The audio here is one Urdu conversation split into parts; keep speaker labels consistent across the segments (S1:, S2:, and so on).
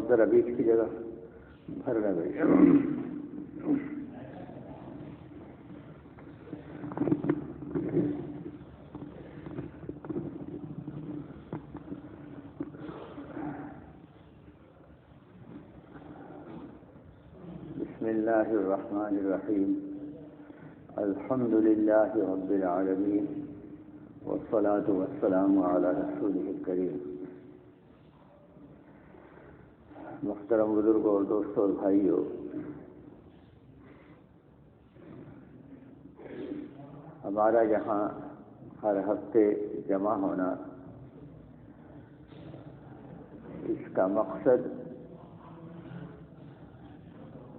S1: ذرا بیچ کی جگہ بھرنا بھائی. بسم اللہ الرحمن الرحیم. الحمد للہ رب العالمین والصلاة والسلام علی رسولہ الکریم. محترم بزرگوں اور دوستوں اور بھائیوں، ہمارا یہاں ہر ہفتے جمع ہونا، اس کا مقصد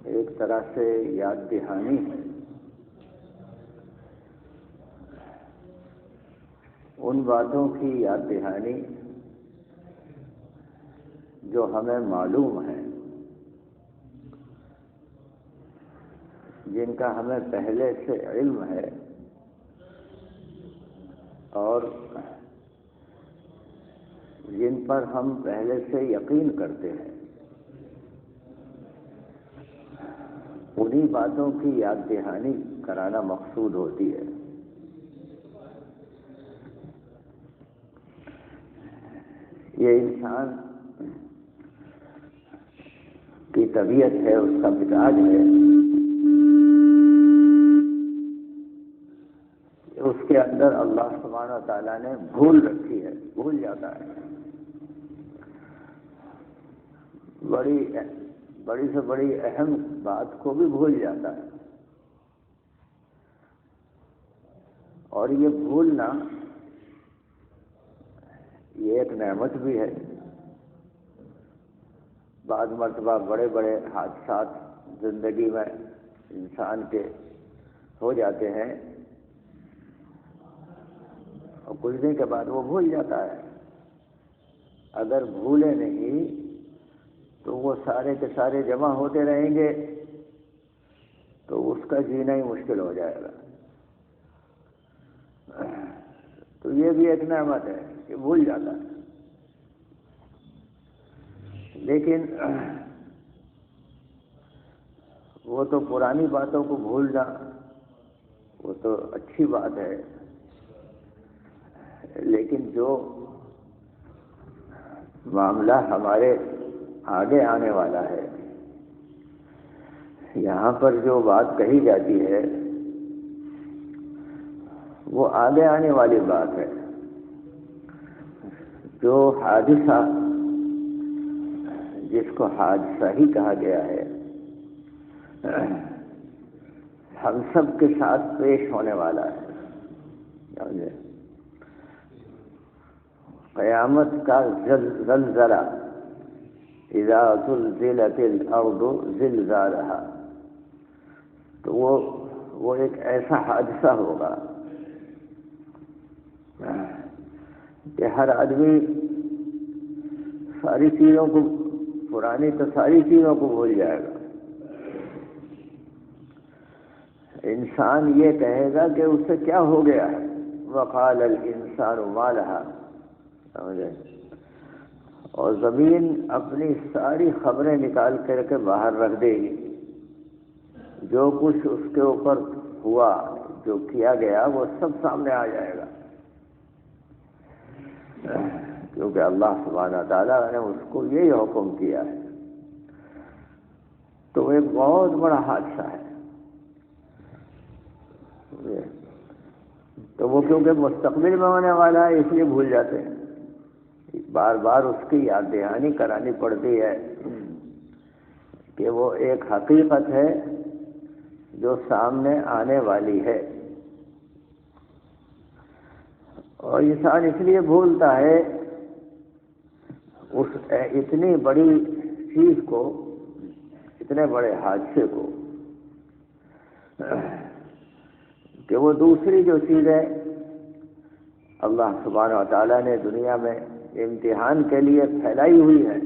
S1: ایک طرح سے یاد دہانی ہے ان باتوں کی یاد دہانی جو ہمیں معلوم ہے، جن کا ہمیں پہلے سے علم ہے اور جن پر ہم پہلے سے یقین کرتے ہیں. انہی باتوں کی یاد دہانی کرانا مقصود ہوتی ہے. یہ انسان کی طبیعت ہے، اس کا مزاج ہے. اس کے اندر اللہ سبحانہ و تعالیٰ نے بھول رکھی ہے، بھول جاتا ہے. بڑی سے بڑی اہم بات کو بھی بھول جاتا ہے. اور یہ بھولنا یہ ایک نعمت بھی ہے. بعض مرتبہ بڑے بڑے حادثات زندگی میں انسان کے ہو جاتے ہیں اور کچھ دن کے بعد وہ بھول جاتا ہے. اگر بھولے نہیں تو وہ سارے کے سارے جمع ہوتے رہیں گے تو اس کا جینا ہی مشکل ہو جائے گا. تو یہ بھی ایک نعمت ہے کہ بھول جاتا ہے. لیکن وہ تو پرانی باتوں کو بھولنا وہ تو اچھی بات ہے، لیکن جو معاملہ ہمارے آگے آنے والا ہے، یہاں پر جو بات کہی جاتی ہے وہ آگے آنے والی بات ہے. جو حادثہ جس کو حادثہ ہی کہا گیا ہے، ہم سب کے ساتھ پیش ہونے والا ہے. قیامت کا زلزلہ، اذا زلزلت الارض زلزالها، تو وہ ایک ایسا حادثہ ہوگا کہ ہر آدمی ساری چیزوں کو، پرانی تو ساری چیزوں کو بھول جائے گا. انسان یہ کہے گا کہ اس سے کیا ہو گیا ہے. وقال الانسان ما لها، سمجھے؟ اور زمین اپنی ساری خبریں نکال کر کے باہر رکھ دے گی. جو کچھ اس کے اوپر ہوا، جو کیا گیا، وہ سب سامنے آ جائے گا. کیونکہ اللہ سبحانہ تعالیٰ نے اس کو یہی حکم کیا ہے. تو ایک بہت بڑا حادثہ ہے. تو وہ کیونکہ مستقبل میں ہونے والا ہے اس لیے بھول جاتے ہیں. بار بار اس کی یاد دہانی کرانی پڑتی ہے کہ وہ ایک حقیقت ہے جو سامنے آنے والی ہے. اور انسان اس لیے بھولتا ہے اس اتنی بڑی چیز کو، اتنے بڑے حادثے کو، کہ وہ دوسری جو چیزیں اللہ سبحانہ و تعالیٰ نے دنیا میں امتحان کے لیے پھیلائی ہوئی ہے،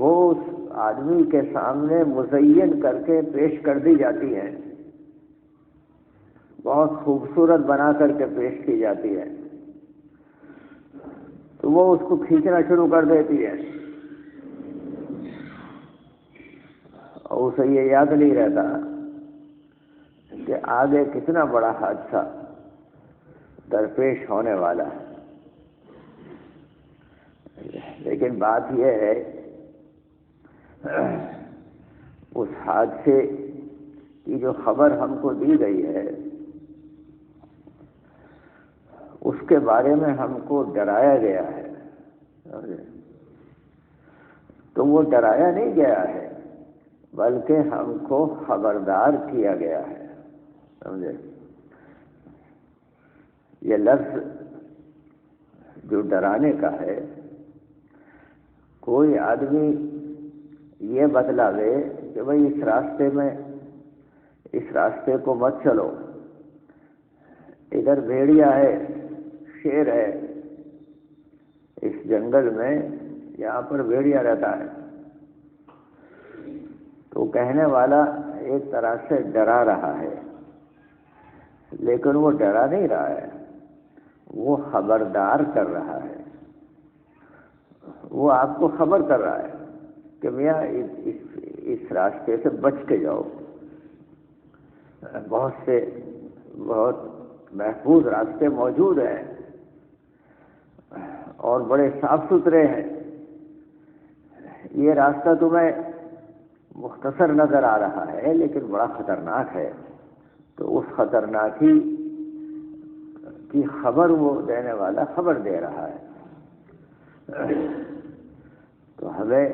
S1: وہ اس آدمی کے سامنے مزین کر کے پیش کر دی جاتی ہیں، بہت خوبصورت بنا کر کے پیش کی جاتی ہے. تو وہ اس کو کھینچنا شروع کر دیتی ہے اسے یہ یاد نہیں رہتا کہ آگے کتنا بڑا حادثہ درپیش ہونے والا ہے۔ لیکن بات یہ ہے اس حادثے کی جو خبر ہم کو دی گئی ہے اس کے بارے میں ہم کو ڈرایا گیا ہے، تو وہ ڈرایا نہیں گیا ہے بلکہ ہم کو خبردار کیا گیا ہے، سمجھے؟ یہ لفظ جو ڈرانے کا ہے، کوئی آدمی یہ بتلاوے کہ بھئی اس راستے کو مت چلو، ادھر بھیڑیا ہے، شیر ہے، اس جنگل میں یہاں پر بھیڑیا رہتا ہے، تو کہنے والا ایک طرح سے ڈرا رہا ہے، لیکن وہ ڈرا نہیں رہا ہے، وہ خبردار کر رہا ہے، وہ آپ کو خبر کر رہا ہے کہ میاں اس راستے سے بچ کے جاؤ، بہت محفوظ راستے موجود ہیں اور بڑے صاف ستھرے ہیں، یہ راستہ تمہیں مختصر نظر آ رہا ہے لیکن بڑا خطرناک ہے، تو اس خطرناکی کی خبر وہ دینے والا خبر دے رہا ہے۔ تو ہمیں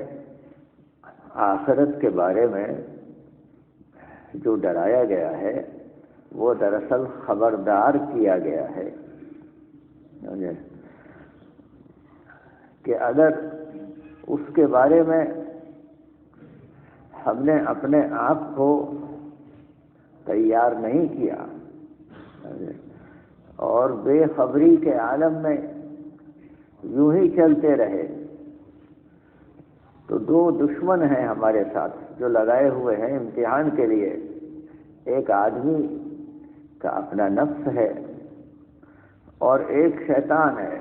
S1: آخرت کے بارے میں جو ڈرایا گیا ہے وہ دراصل خبردار کیا گیا ہے کہ اگر اس کے بارے میں ہم نے اپنے آپ کو تیار نہیں کیا اور بے خبری کے عالم میں یوں ہی چلتے رہے، تو دو دشمن ہیں ہمارے ساتھ جو لگائے ہوئے ہیں امتحان کے لیے، ایک آدمی کا اپنا نفس ہے اور ایک شیطان ہے،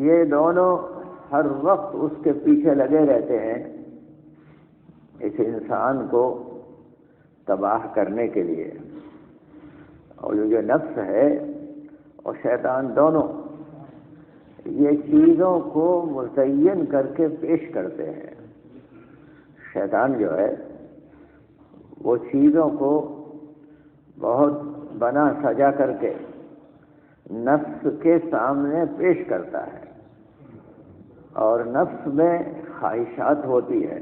S1: یہ دونوں ہر وقت اس کے پیچھے لگے رہتے ہیں اس انسان کو تباہ کرنے کے لیے، اور جو نفس ہے اور شیطان دونوں یہ چیزوں کو مزین کر کے پیش کرتے ہیں۔ شیطان جو ہے وہ چیزوں کو بہت بنا سجا کر کے نفس کے سامنے پیش کرتا ہے، اور نفس میں خواہشات ہوتی ہے،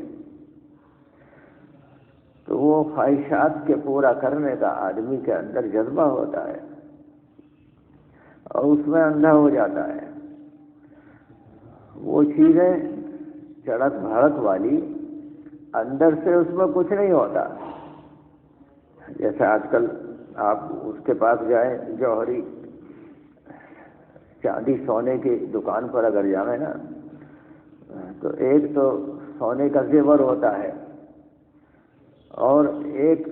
S1: تو وہ خواہشات کے پورا کرنے کا آدمی کے اندر جذبہ ہوتا ہے اور اس میں اندھا ہو جاتا ہے۔ وہ چیزیں چڑک بھڑک والی، اندر سے اس میں کچھ نہیں ہوتا، جیسے آج کل آپ اس کے پاس جائیں، جوہری چاندی سونے کی دکان پر اگر جائیں نا، تو ایک تو سونے کا زیور ہوتا ہے اور ایک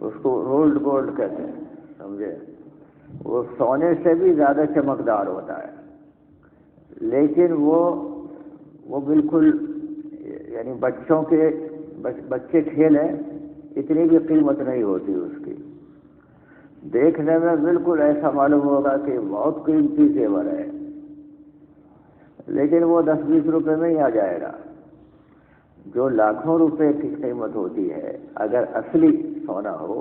S1: اس کو رولڈ گولڈ کہتے ہیں، سمجھے؟ وہ سونے سے بھی زیادہ چمکدار ہوتا ہے، لیکن وہ بالکل یعنی بچے کھیلیں اتنی بھی قیمت نہیں ہوتی اس کی، دیکھنے میں بالکل ایسا معلوم ہوگا کہ بہت قیمتی زیور ہے، لیکن وہ 10-20 روپے میں ہی آ جائے گا۔ جو لاکھوں روپے کی قیمت ہوتی ہے اگر اصلی سونا ہو،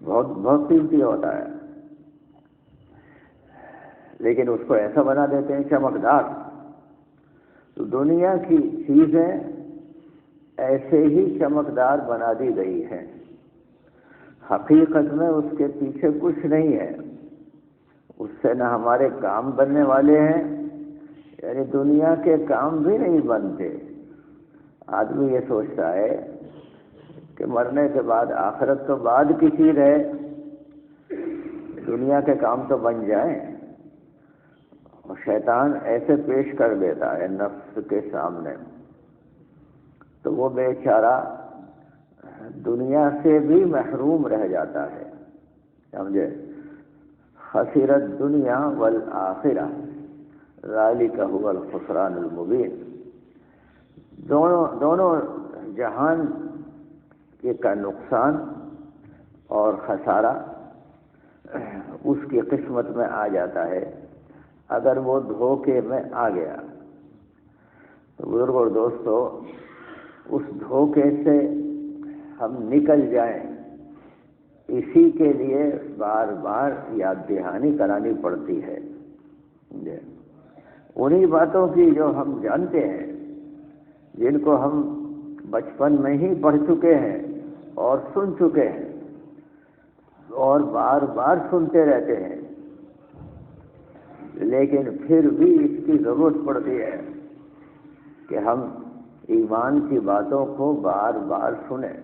S1: بہت بہت قیمتی ہوتا ہے، لیکن اس کو ایسا بنا دیتے ہیں چمکدار۔ تو دنیا کی چیزیں ایسے ہی چمکدار بنا دی گئی ہیں، حقیقت میں اس کے پیچھے کچھ نہیں ہے، اس سے نہ ہمارے کام بننے والے ہیں، یعنی دنیا کے کام بھی نہیں بنتے۔ آدمی یہ سوچتا ہے کہ مرنے کے بعد آخرت تو بعد کی چیز ہے، دنیا کے کام تو بن جائیں، اور شیطان ایسے پیش کر دیتا ہے نفس کے سامنے، تو وہ بیچارہ دنیا سے بھی محروم رہ جاتا ہے، سمجھے؟ خسرت دنیا والآخرہ ذالک هو الخسران المبین۔ دونوں جہان کا نقصان اور خسارہ اس کی قسمت میں آ جاتا ہے اگر وہ دھوکے میں آ گیا۔ تو بزرگ اور دوستو، اس دھوکے سے ہم نکل جائیں، اسی کے لیے بار بار یاد دہانی کرانی پڑتی ہے۔ انہی باتوں کی جو ہم جانتے ہیں، جن کو ہم بچپن میں ہی پڑھ چکے ہیں اور سن چکے ہیں اور بار بار سنتے رہتے ہیں، لیکن پھر بھی اس کی ضرورت پڑتی ہے کہ ہم ایمان کی باتوں کو بار بار سنیں۔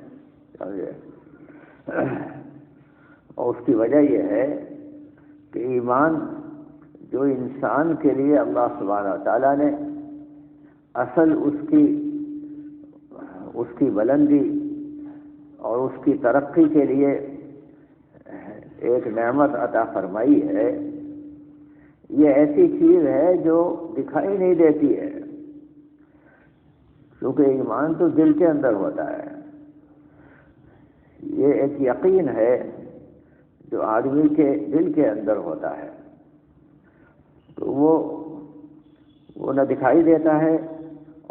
S1: اور اس کی وجہ یہ ہے کہ ایمان جو انسان کے لیے اللہ سبحانہ تعالیٰ نے اصل اس کی بلندی اور اس کی ترقی کے لیے ایک نعمت عطا فرمائی ہے، یہ ایسی چیز ہے جو دکھائی نہیں دیتی ہے، کیونکہ ایمان تو دل کے اندر ہوتا ہے۔ یہ ایک یقین ہے جو آدمی کے دل کے اندر ہوتا ہے، تو وہ نہ دکھائی دیتا ہے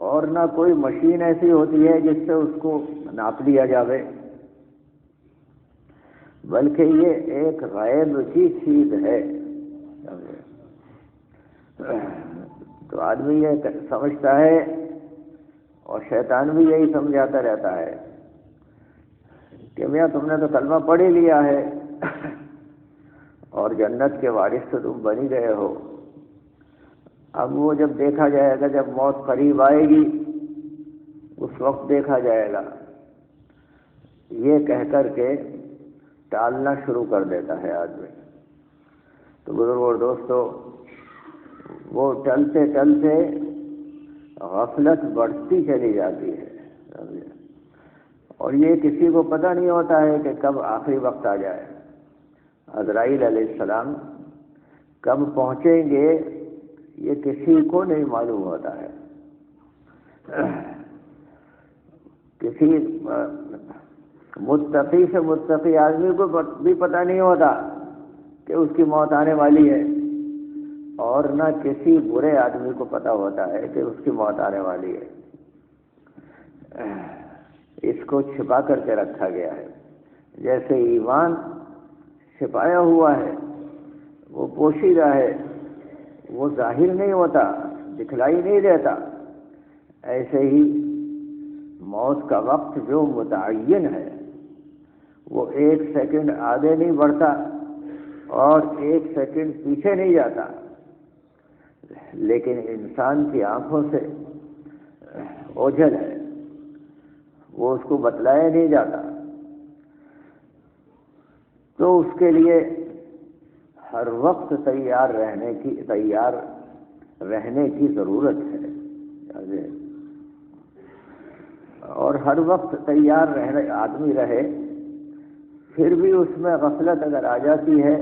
S1: اور نہ کوئی مشین ایسی ہوتی ہے جس سے اس کو ناپ لیا جاوے، بلکہ یہ ایک غیب کی چیز ہے۔ تو آدمی یہ سمجھتا ہے اور شیطان بھی یہی سمجھاتا رہتا ہے کہ میاں تم نے تو کلمہ پڑھ ہی لیا ہے اور جنت کے وارث تو تم بن ہی گئے ہو، اب وہ جب دیکھا جائے گا، جب موت قریب آئے گی اس وقت دیکھا جائے گا، یہ کہہ کر کے ٹالنا شروع کر دیتا ہے آدمی۔ تو بزرگوں اور دوستو، وہ ٹلتے ٹلتے غفلت بڑھتی چلی جاتی ہے، اور یہ کسی کو پتہ نہیں ہوتا ہے کہ کب آخری وقت آ جائے، عزرائیل علیہ السلام کب پہنچیں گے یہ کسی کو نہیں معلوم ہوتا ہے۔ کسی متقی سے متقی آدمی کو بھی پتہ نہیں ہوتا کہ اس کی موت آنے والی ہے، اور نہ کسی برے آدمی کو پتہ ہوتا ہے کہ اس کی موت آنے والی ہے۔ اس کو چھپا کر کے رکھا گیا ہے، جیسے ایمان چھپایا ہوا ہے، وہ پوشیدہ ہے، وہ ظاہر نہیں ہوتا، دکھلائی نہیں دیتا، ایسے ہی موت کا وقت جو متعین ہے وہ ایک سیکنڈ آگے نہیں بڑھتا اور ایک سیکنڈ پیچھے نہیں جاتا، لیکن انسان کی آنکھوں سے اوجھل ہے، وہ اس کو بتلایا نہیں جاتا۔ تو اس کے لیے ہر وقت تیار رہنے کی ضرورت ہے، اور ہر وقت تیار آدمی رہے، پھر بھی اس میں غفلت اگر آ جاتی ہے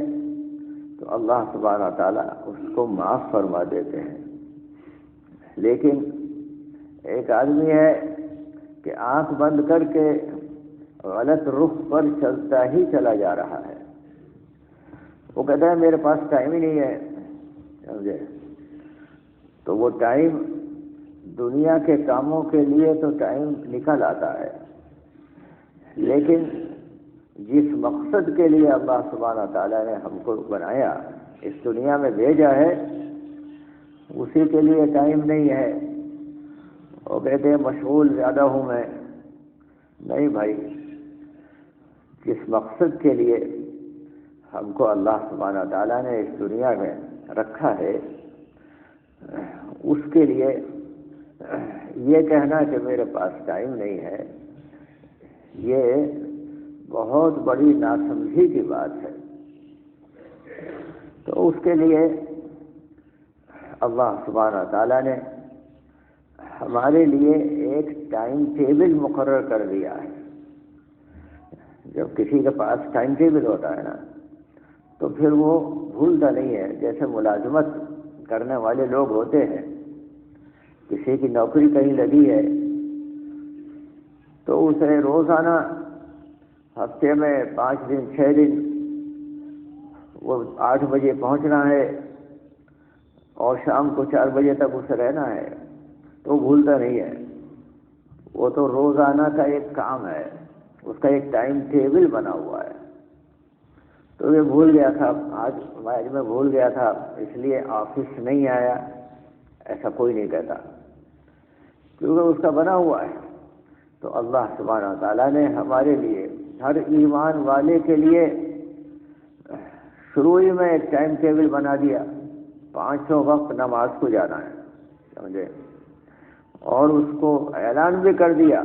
S1: تو اللہ سبحانہ تعالیٰ اس کو معاف فرما دیتے ہیں۔ لیکن ایک آدمی ہے کہ آنکھ بند کر کے غلط رخ پر چلتا ہی چلا جا رہا ہے، وہ کہتا ہے میرے پاس ٹائم ہی نہیں ہے، سمجھے؟ تو وہ ٹائم دنیا کے کاموں کے لیے تو ٹائم نکل آتا ہے، لیکن جس مقصد کے لیے اللہ سبحانہ تعالیٰ نے ہم کو بنایا، اس دنیا میں بھیجا ہے، اسی کے لیے ٹائم نہیں ہے۔ وہ کہتے ہیں مشغول زیادہ ہوں میں، نہیں بھائی، جس مقصد کے لیے ہم کو اللہ سبحانہ تعالیٰ نے اس دنیا میں رکھا ہے، اس کے لیے یہ کہنا کہ میرے پاس ٹائم نہیں ہے، یہ بہت بڑی ناسمجھی کی بات ہے۔ تو اس کے لیے اللہ سبحانہ تعالیٰ نے ہمارے لیے ایک ٹائم ٹیبل مقرر کر دیا ہے۔ جب کسی کے پاس ٹائم ٹیبل ہوتا ہے نا، تو پھر وہ بھولتا نہیں ہے۔ جیسے ملازمت کرنے والے لوگ ہوتے ہیں، کسی کی نوکری کہیں لگی ہے تو اسے روزانہ ہفتے میں 5 دن 6 دن وہ 8 بجے پہنچنا ہے اور شام کو 4 بجے تک اسے رہنا ہے، تو وہ بھولتا نہیں ہے. وہ تو روزانہ کا ایک کام ہے، اس کا ایک ٹائم ٹیبل بنا ہوا ہے. تو یہ بھول گیا تھا، آج میں بھول گیا تھا اس لیے آفس نہیں آیا، ایسا کوئی نہیں کہتا، کیونکہ اس کا بنا ہوا ہے. تو اللہ سبحانہ و تعالیٰ نے ہمارے لیے، ہر ایمان والے کے لیے شروع ہی میں ایک ٹائم ٹیبل بنا دیا. 5 وقت نماز کو جانا ہے، سمجھے، اور اس کو اعلان بھی کر دیا،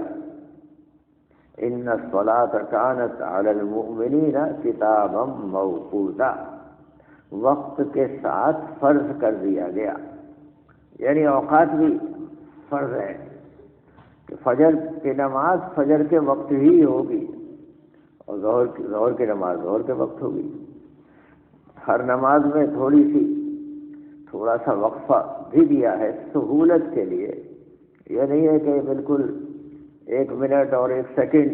S1: ان الصلاۃ کانت علی المؤمنین کتابا موقوتا، وقت کے ساتھ فرض کر دیا گیا. یعنی اوقات بھی فرض ہے کہ فجر کی نماز فجر کے وقت ہی ہوگی، اور ظہر کی نماز ظہر کے وقت ہوگی. ہر نماز میں تھوڑا سا وقفہ بھی دیا ہے سہولت کے لیے. یہ نہیں ہے کہ بالکل 1 منٹ اور 1 سیکنڈ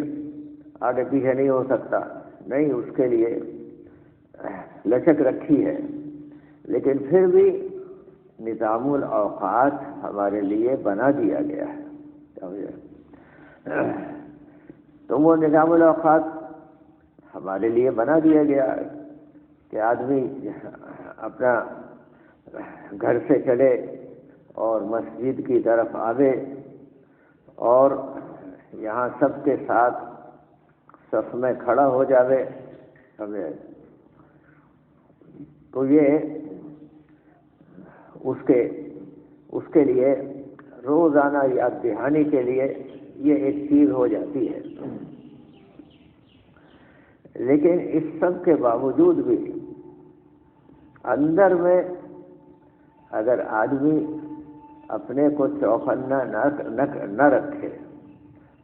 S1: آگے پیچھے نہیں ہو سکتا، نہیں، اس کے لیے لچک رکھی ہے. لیکن پھر بھی نظام الاوقات ہمارے لیے بنا دیا گیا ہے، سمجھے. تو وہ نظام الاوقات ہمارے لیے بنا دیا گیا ہے کہ آدمی اپنا گھر سے چلے اور مسجد کی طرف آوے اور یہاں سب کے ساتھ صف میں کھڑا ہو جاوے، سمجھے. تو یہ اس کے لیے روزانہ یاد دہانی کے لیے یہ ایک چیز ہو جاتی ہے. لیکن اس سب کے باوجود بھی اندر میں اگر آدمی اپنے کو چوکنا نہ رکھے،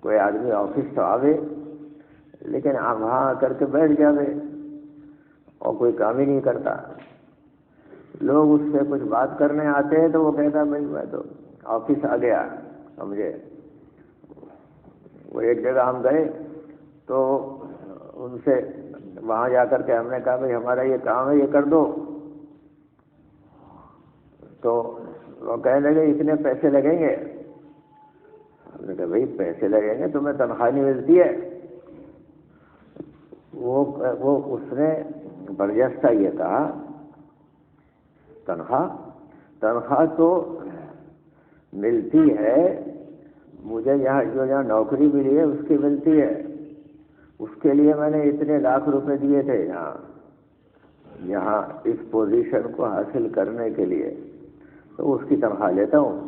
S1: کوئی آدمی آفس تو آوے لیکن آپ وہاں آ کر کے بیٹھ جاوے اور کوئی کام ہی نہیں کرتا. لوگ اس سے کچھ بات کرنے آتے ہیں تو وہ کہتا ہے بھائی میں تو آفس آ گیا، سمجھے. وہ ایک جگہ ہم گئے تو ان سے وہاں جا کر کے ہم نے کہا بھائی ہمارا یہ کام ہے، یہ کر دو. تو وہ کہنے لگے اتنے پیسے لگیں گے. ہم نے کہا بھائی پیسے لگیں گے، تمہیں تنخواہ نہیں ملتی ہے. وہ اس نے برجستہ یہ کہا تنخواہ تو ملتی ہے مجھے، یہاں نوکری ملی ہے اس کی ملتی ہے، اس کے لیے میں نے اتنے لاکھ روپے دیے تھے یہاں اس پوزیشن کو حاصل کرنے کے لیے، تو اس کی تنخواہ لیتا ہوں.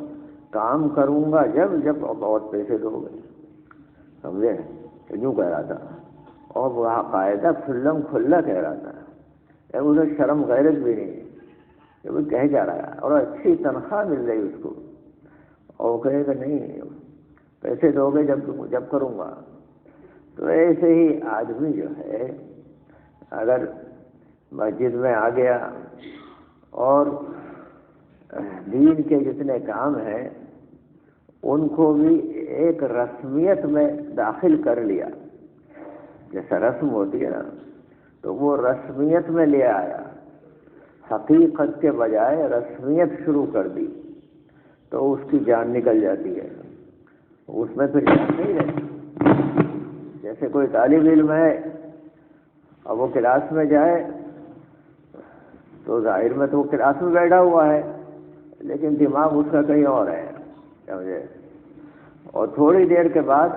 S1: کام کروں گا جب بہت پیسے دو گے، سمجھے. یوں کہہ رہا تھا اور وہ قاعدہ کھلم کھلا کہہ رہا تھا. اسے شرم غیرت بھی نہیں کہ وہ کہہ جا رہا ہے اور اچھی تنخواہ مل رہی اس کو، اور وہ کہے گا نہیں پیسے دو گے جب کروں گا. تو ایسے ہی آدمی جو ہے اگر مسجد میں آ گیا اور دین کے جتنے کام ہیں ان کو بھی ایک رسمیت میں داخل کر لیا، جیسا رسم ہوتی ہے نا، تو وہ رسمیت میں لے آیا، حقیقت کے بجائے رسمیت شروع کر دی، تو اس کی جان نکل جاتی ہے، اس میں پھر جان نہیں رہتی. جیسے کوئی طالب علم ہے اور وہ کلاس میں جائے تو ظاہر میں تو وہ کلاس میں بیٹھا ہوا ہے لیکن دماغ اس کا کہیں اور ہے، سمجھے. اور تھوڑی دیر کے بعد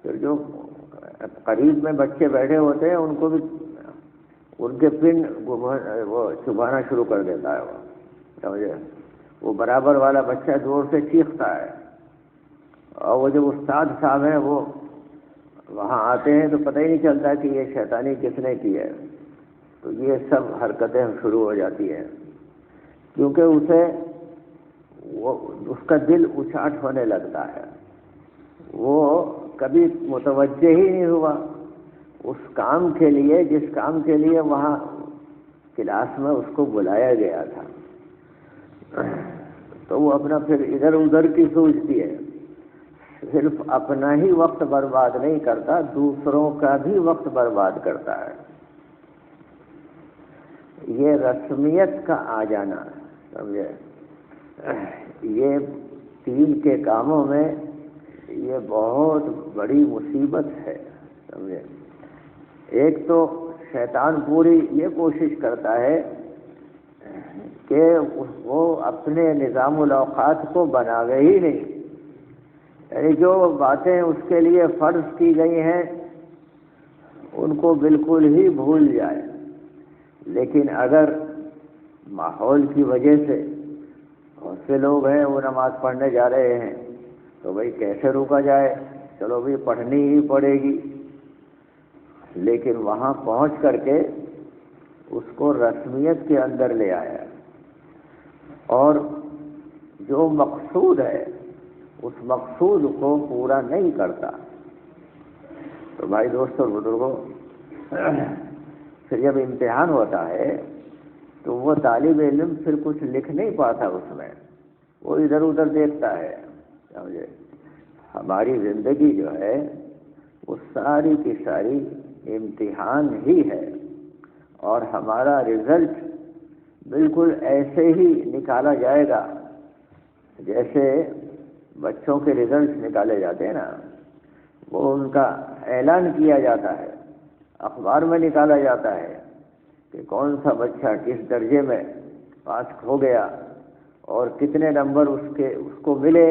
S1: پھر جو قریب میں بچے بیٹھے ہوتے ہیں ان کو بھی ان کے پن وہ چبھانا شروع کر دیتا ہے، وہ سمجھے. وہ برابر والا بچہ زور سے چیختا ہے اور وہ جو استاد صاحب ہیں وہ وہاں آتے ہیں تو پتہ ہی نہیں چلتا کہ یہ شیطانی کس نے کی ہے. تو یہ سب حرکتیں شروع ہو جاتی ہیں کیونکہ اس کا دل اچاٹ ہونے لگتا ہے. وہ کبھی متوجہ ہی نہیں ہوا اس کام کے لیے جس کام کے لیے وہاں کلاس میں اس کو بلایا گیا تھا. تو وہ اپنا پھر ادھر ادھر کی سوچتی ہے، صرف اپنا ہی وقت برباد نہیں کرتا، دوسروں کا بھی وقت برباد کرتا ہے۔ یہ رسمیت کا آ جانا، سمجھے، یہ دین کے کاموں میں یہ بہت بڑی مصیبت ہے، سمجھے۔ ایک تو شیطان پوری یہ کوشش کرتا ہے کہ وہ اپنے نظام الاوقات کو بناوے ہی نہیں، یعنی جو باتیں اس کے لیے فرض کی گئی ہیں ان کو بالکل ہی بھول جائے۔ لیکن اگر ماحول کی وجہ سے بہت سے لوگ ہیں وہ نماز پڑھنے جا رہے ہیں تو بھائی کیسے روکا جائے، چلو بھائی پڑھنی ہی پڑے گی، لیکن وہاں پہنچ کر کے اس کو رسمیت کے اندر لے آیا اور جو مقصود ہے اس مقصود کو پورا نہیں کرتا۔ تو بھائی دوستو اور بزرگوں، پھر جب امتحان ہوتا ہے تو وہ طالب علم پھر کچھ لکھ نہیں پاتا، اس میں وہ ادھر ادھر دیکھتا ہے، سمجھے۔ ہماری زندگی جو ہے وہ ساری کی ساری امتحان ہی ہے، اور ہمارا رزلٹ بالکل ایسے ہی نکالا جائے گا جیسے بچوں کے رزلٹ نکالے جاتے ہیں نا، وہ ان کا اعلان کیا جاتا ہے، اخبار میں نکالا جاتا ہے کہ کون سا بچہ کس درجے میں پاس ہو گیا اور کتنے نمبر اس کو ملے،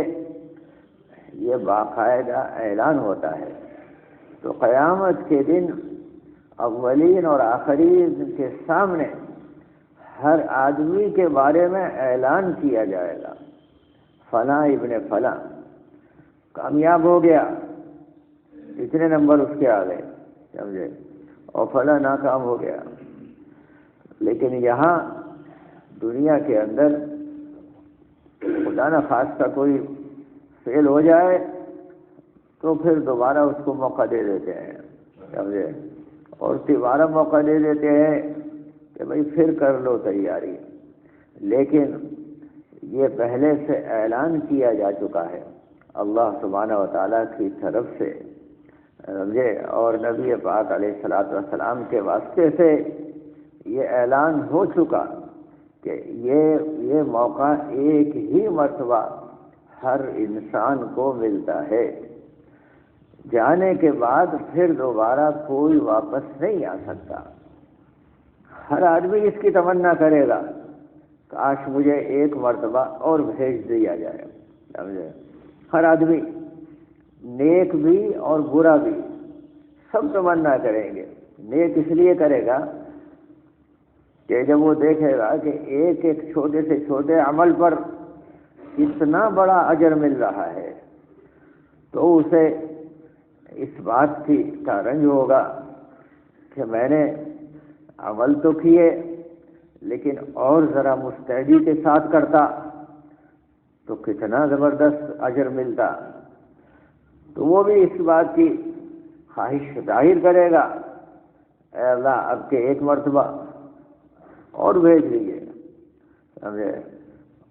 S1: یہ باقاعدہ اعلان ہوتا ہے۔ تو قیامت کے دن اولین اور آخرین کے سامنے ہر آدمی کے بارے میں اعلان کیا جائے گا، فلاں ابن فلاں کامیاب ہو گیا، اتنے نمبر اس کے آ گئے، سمجھے، اور فلاں ناکام ہو گیا۔ لیکن یہاں دنیا کے اندر خدا نہ خواستہ کوئی فیل ہو جائے تو پھر دوبارہ اس کو موقع دے دیتے ہیں، سمجھے، اور دوبارہ موقع دے دیتے ہیں کہ بھائی پھر کر لو تیاری۔ لیکن یہ پہلے سے اعلان کیا جا چکا ہے اللہ سبحانہ و تعالیٰ کی طرف سے، سمجھے، اور نبی پاک علیہ الصلوۃ والسلام کے واسطے سے یہ اعلان ہو چکا کہ یہ موقع ایک ہی مرتبہ ہر انسان کو ملتا ہے، جانے کے بعد پھر دوبارہ کوئی واپس نہیں آ سکتا۔ ہر آدمی اس کی تمنا کرے گا کاش مجھے ایک مرتبہ اور بھیج دیا جائے، سمجھے۔ ہر آدمی، نیک بھی اور برا بھی، سب تمنا کریں گے۔ نیک اس لیے کرے گا کہ جب وہ دیکھے گا کہ ایک ایک چھوٹے سے چھوٹے عمل پر اتنا بڑا اجر مل رہا ہے تو اسے اس بات کا رنج ہوگا کہ میں نے عمل تو کیے لیکن اور ذرا مستعدی کے ساتھ کرتا تو کتنا زبردست اجر ملتا۔ تو وہ بھی اس بات کی خواہش ظاہر کرے گا، اے اللہ اب کے ایک مرتبہ اور بھیج دیجیے، سمجھے،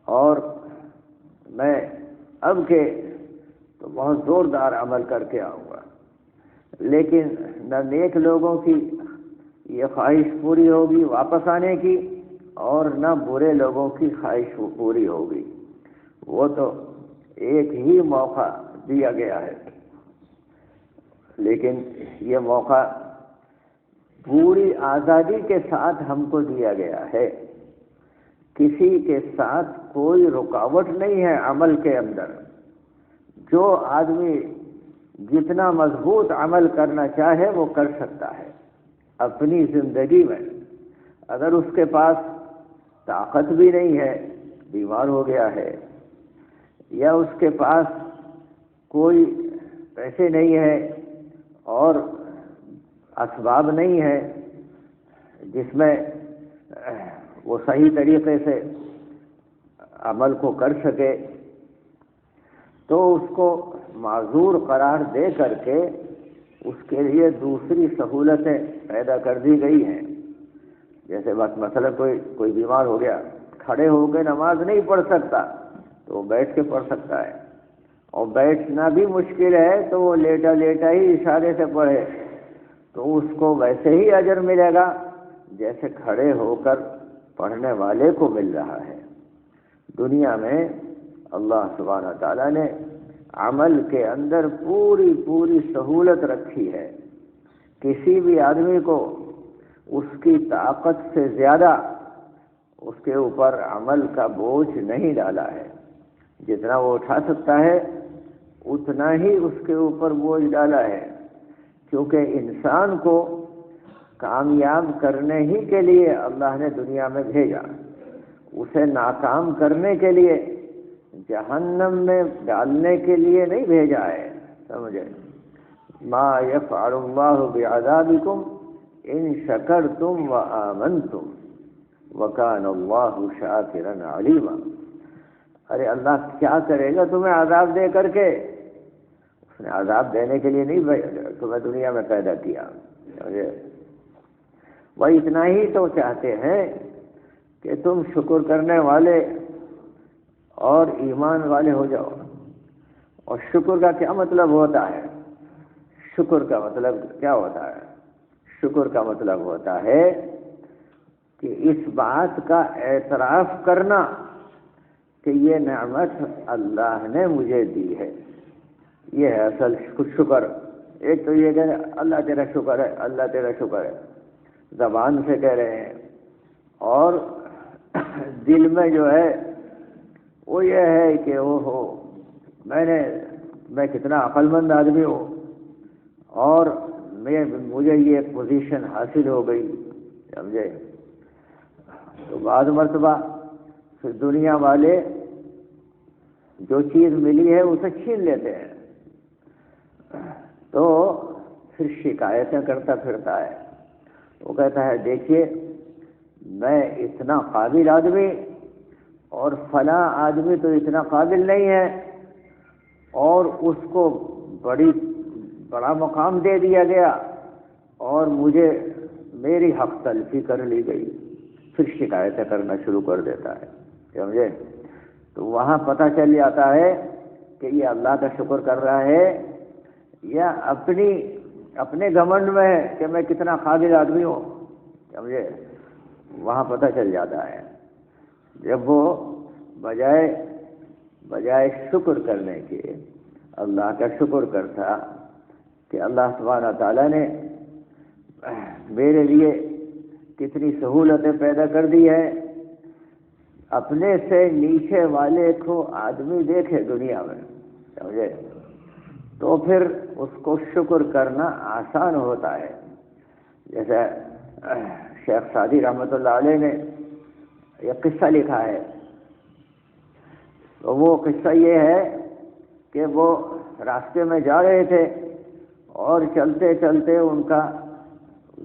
S1: اور میں اب کے تو بہت زوردار عمل کر کے آؤں گا۔ لیکن نہ نیک لوگوں کی یہ خواہش پوری ہوگی واپس آنے کی، اور نہ برے لوگوں کی خواہش پوری ہوگی۔ وہ تو ایک ہی موقع دیا گیا ہے، لیکن یہ موقع پوری آزادی کے ساتھ ہم کو دیا گیا ہے، کسی کے ساتھ کوئی رکاوٹ نہیں ہے عمل کے اندر۔ جو آدمی جتنا مضبوط عمل کرنا چاہے وہ کر سکتا ہے اپنی زندگی میں۔ اگر اس کے پاس طاقت بھی نہیں ہے، بیمار ہو گیا ہے، یا اس کے پاس کوئی پیسے نہیں ہے اور اسباب نہیں ہے جس میں وہ صحیح طریقے سے عمل کو کر سکے، تو اس کو معذور قرار دے کر کے اس کے لیے دوسری سہولتیں پیدا کر دی گئی ہیں۔ جیسے مثلا کوئی بیمار ہو گیا، کھڑے ہو کے نماز نہیں پڑھ سکتا تو وہ بیٹھ کے پڑھ سکتا ہے، اور بیٹھنا بھی مشکل ہے تو وہ لیٹا لیٹا ہی اشارے سے پڑھے تو اس کو ویسے ہی اجر ملے گا جیسے کھڑے ہو کر پڑھنے والے کو مل رہا ہے۔ دنیا میں اللہ سبحانہ تعالیٰ نے عمل کے اندر پوری پوری سہولت رکھی ہے، کسی بھی آدمی کو اس کی طاقت سے زیادہ اس کے اوپر عمل کا بوجھ نہیں ڈالا ہے، جتنا وہ اٹھا سکتا ہے اتنا ہی اس کے اوپر بوجھ ڈالا ہے، کیونکہ انسان کو کامیاب کرنے ہی کے لیے اللہ نے دنیا میں بھیجا، اسے ناکام کرنے کے لیے جہنم میں ڈالنے کے لیے نہیں بھیجا ہے، سمجھے؟ ما یفعل اللہ بعذابکم ان شکرتم وآمنتم وکان اللہ شاکرا علیما۔ ارے اللہ کیا کرے گا تمہیں عذاب دے کر کے؟ اس نے عذاب دینے کے لیے نہیں تمہیں دنیا میں پیدا کیا، سمجھے؟ وہ اتنا ہی تو چاہتے ہیں کہ تم شکر کرنے والے اور ایمان والے ہو جاؤ۔ اور شکر کا کیا مطلب ہوتا ہے؟ شکر کا مطلب کیا ہوتا ہے؟ شکر کا مطلب ہوتا ہے کہ اس بات کا اعتراف کرنا کہ یہ نعمت اللہ نے مجھے دی ہے، یہ ہے اصل شکر۔ ایک تو یہ کہ اللہ تیرا شکر ہے، اللہ تیرا شکر ہے، زبان سے کہہ رہے ہیں، اور دل میں جو ہے وہ یہ ہے کہ میں کتنا عقل مند آدمی ہوں اور مجھے یہ پوزیشن حاصل ہو گئی، سمجھے؟ تو بعض مرتبہ پھر دنیا والے جو چیز ملی ہے اسے چھین لیتے ہیں تو پھر شکایتیں کرتا پھرتا ہے۔ وہ کہتا ہے دیکھیے میں اتنا قابل آدمی اور فلاں آدمی تو اتنا قابل نہیں ہے، اور اس کو بڑا مقام دے دیا گیا اور مجھے میری حق تلفی کر لی گئی، پھر شکایتیں کرنا شروع کر دیتا ہے، سمجھے؟ تو وہاں پتہ چل جاتا ہے کہ یہ اللہ کا شکر کر رہا ہے یا اپنے گھمنڈ میں ہے کہ میں کتنا قابل آدمی ہوں، سمجھے؟ وہاں پتہ چل جاتا ہے جب وہ بجائے شکر کرنے کے اللہ کا شکر کرتا کہ اللہ سبحانہ تعالیٰ نے میرے لیے کتنی سہولتیں پیدا کر دی ہے، اپنے سے نیچے والے کو آدمی دیکھے دنیا میں، سمجھے؟ تو پھر اس کو شکر کرنا آسان ہوتا ہے۔ جیسے شیخ سعدی رحمۃ اللہ علیہ نے ایک قصہ لکھا ہے، تو وہ قصہ یہ ہے کہ وہ راستے میں جا رہے تھے اور چلتے چلتے ان کا